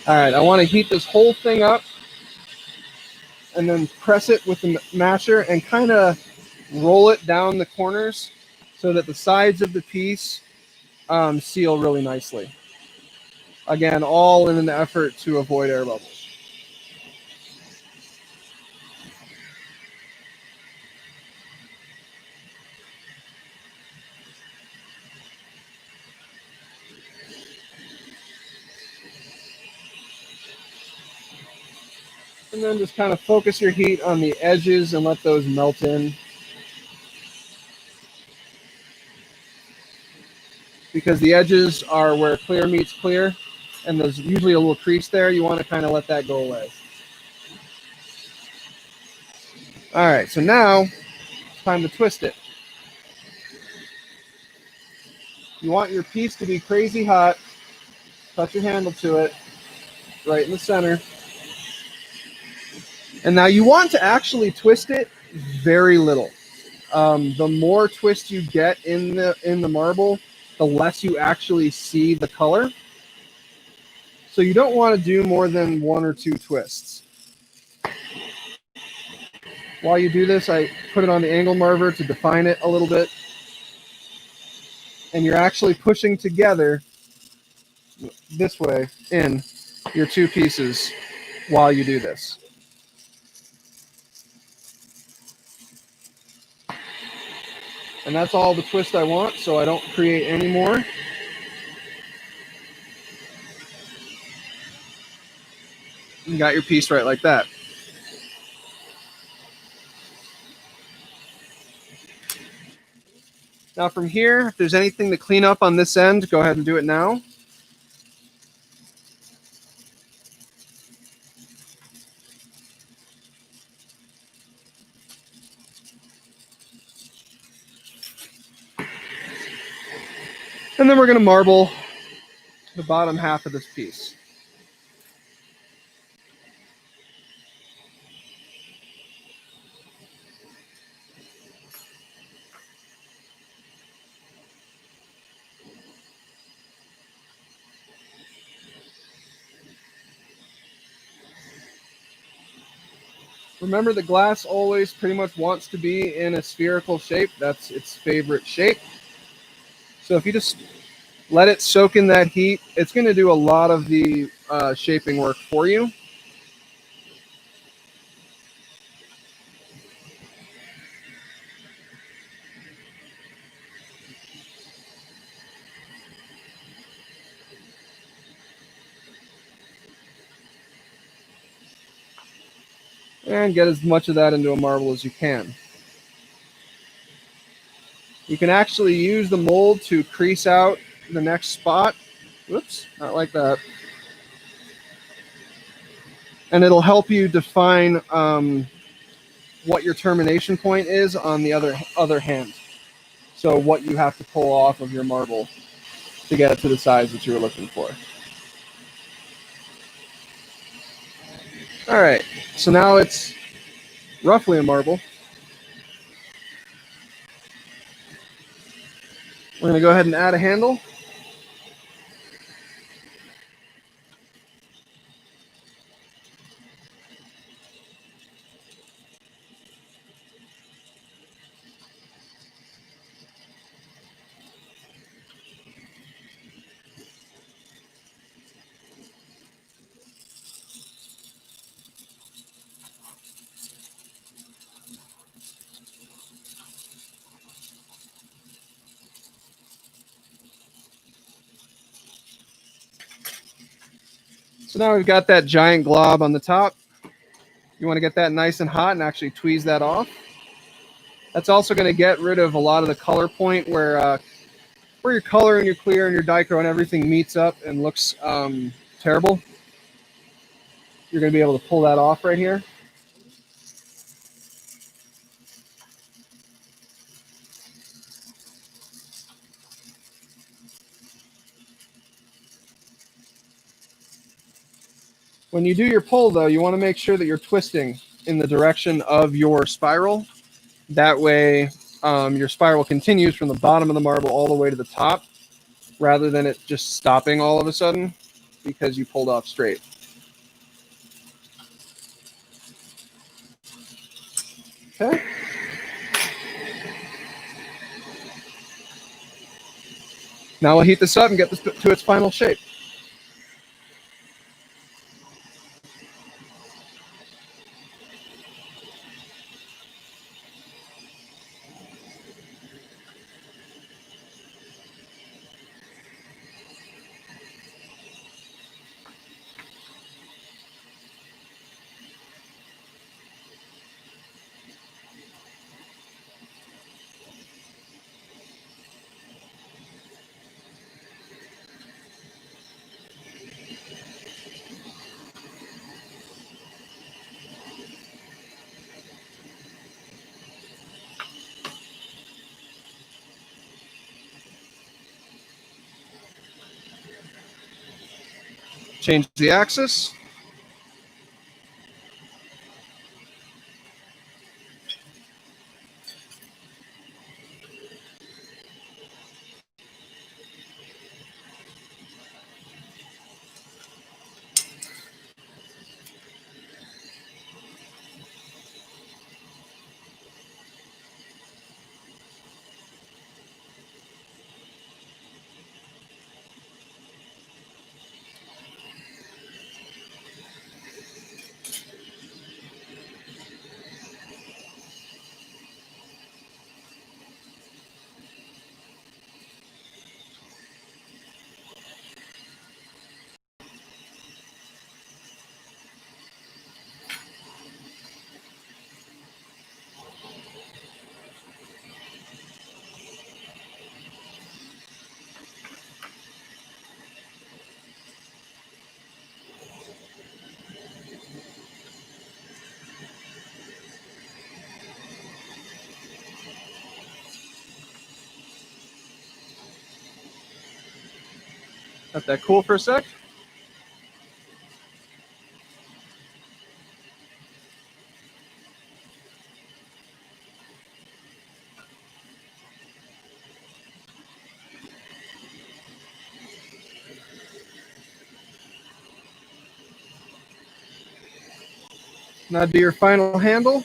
All right, I want to heat this whole thing up and then press it with the masher and kind of roll it down the corners so that the sides of the piece seal really nicely. Again, all in an effort to avoid air bubbles. And then just kind of focus your heat on the edges and let those melt in. Because the edges are where clear meets clear, and there's usually a little crease there. You want to kind of let that go away. All right, so now it's time to twist it. You want your piece to be crazy hot. Touch your handle to it, right in the center. And now you want to actually twist it very little. The more twist you get in the marble, the less you actually see the color. So you don't want to do more than 1 or 2 twists. While you do this, I put it on the angle marver to define it a little bit. And you're actually pushing together this way in your 2 pieces while you do this. And that's all the twist I want, so I don't create any more. You got your piece right like that. Now from here, if there's anything to clean up on this end, go ahead and do it now. And then we're going to marble the bottom half of this piece. Remember, the glass always pretty much wants to be in a spherical shape. That's its favorite shape. So if you just let it soak in that heat, it's going to do a lot of the shaping work for you. And get as much of that into a marble as you can. You can actually use the mold to crease out the next spot. Whoops, not like that. and it'll help you define what your termination point is on the other hand. So what you have to pull off of your marble to get it to the size that you were looking for. All right, so now it's roughly a marble. We're going to go ahead and add a handle. So now we've got that giant glob on the top. You want to get that nice and hot and actually tweeze that off. That's also going to get rid of a lot of the color point where your color and your clear and your dichro and everything meets up and looks terrible. You're going to be able to pull that off right here. When you do your pull, though, you want to make sure that you're twisting in the direction of your spiral. That way, your spiral continues from the bottom of the marble all the way to the top, rather than it just stopping all of a sudden because you pulled off straight. Okay. Now we'll heat this up and get this to its final shape. Change the axis. Let that cool for a sec. And that'd be your final handle.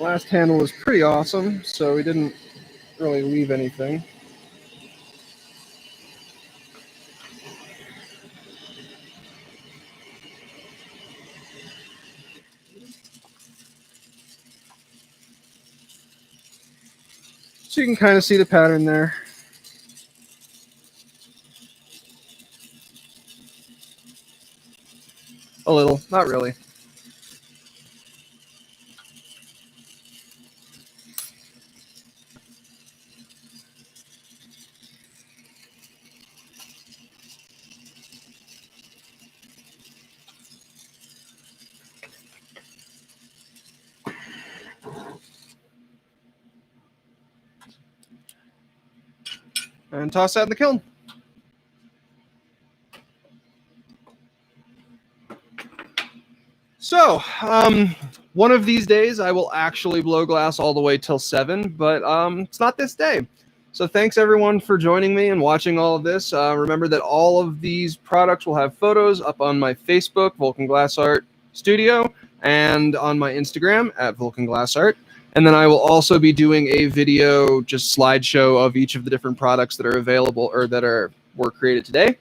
Last handle was pretty awesome, so we didn't really leave anything. So you can kind of see the pattern there. A little, not really. And toss that in the kiln. So, one of these days I will actually blow glass all the way till 7, but it's not this day. So thanks everyone for joining me and watching all of this. Remember that all of these products will have photos up on my Facebook, Vulcan Glass Art Studio, and on my Instagram at Vulcan Glass Art. And then I will also be doing a video, just slideshow of each of the different products that are available or that were created today.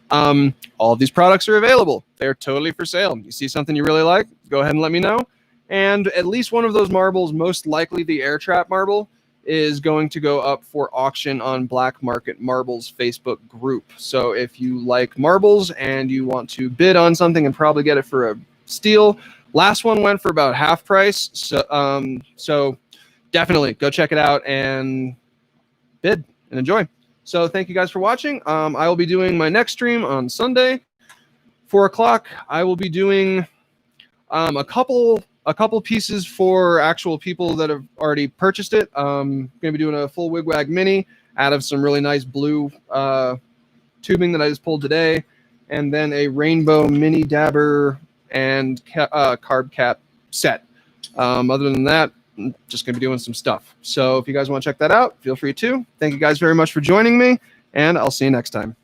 All of these products are available. They're totally for sale. You see something you really like, go ahead and let me know. And at least one of those marbles, most likely the air trap marble, is going to go up for auction on Black Market Marbles Facebook group. So if you like marbles and you want to bid on something and probably get it for a steal, last one went for about half price. So definitely go check it out and bid and enjoy. So thank you guys for watching. I will be doing my next stream on Sunday, 4 o'clock. I will be doing a couple pieces for actual people that have already purchased it. Going to be doing a full wigwag mini out of some really nice blue tubing that I just pulled today, and then a rainbow mini dabber and carb cap set. Other than that, I'm just going to be doing some stuff. So if you guys want to check that out, feel free to. Thank you guys very much for joining me, and I'll see you next time.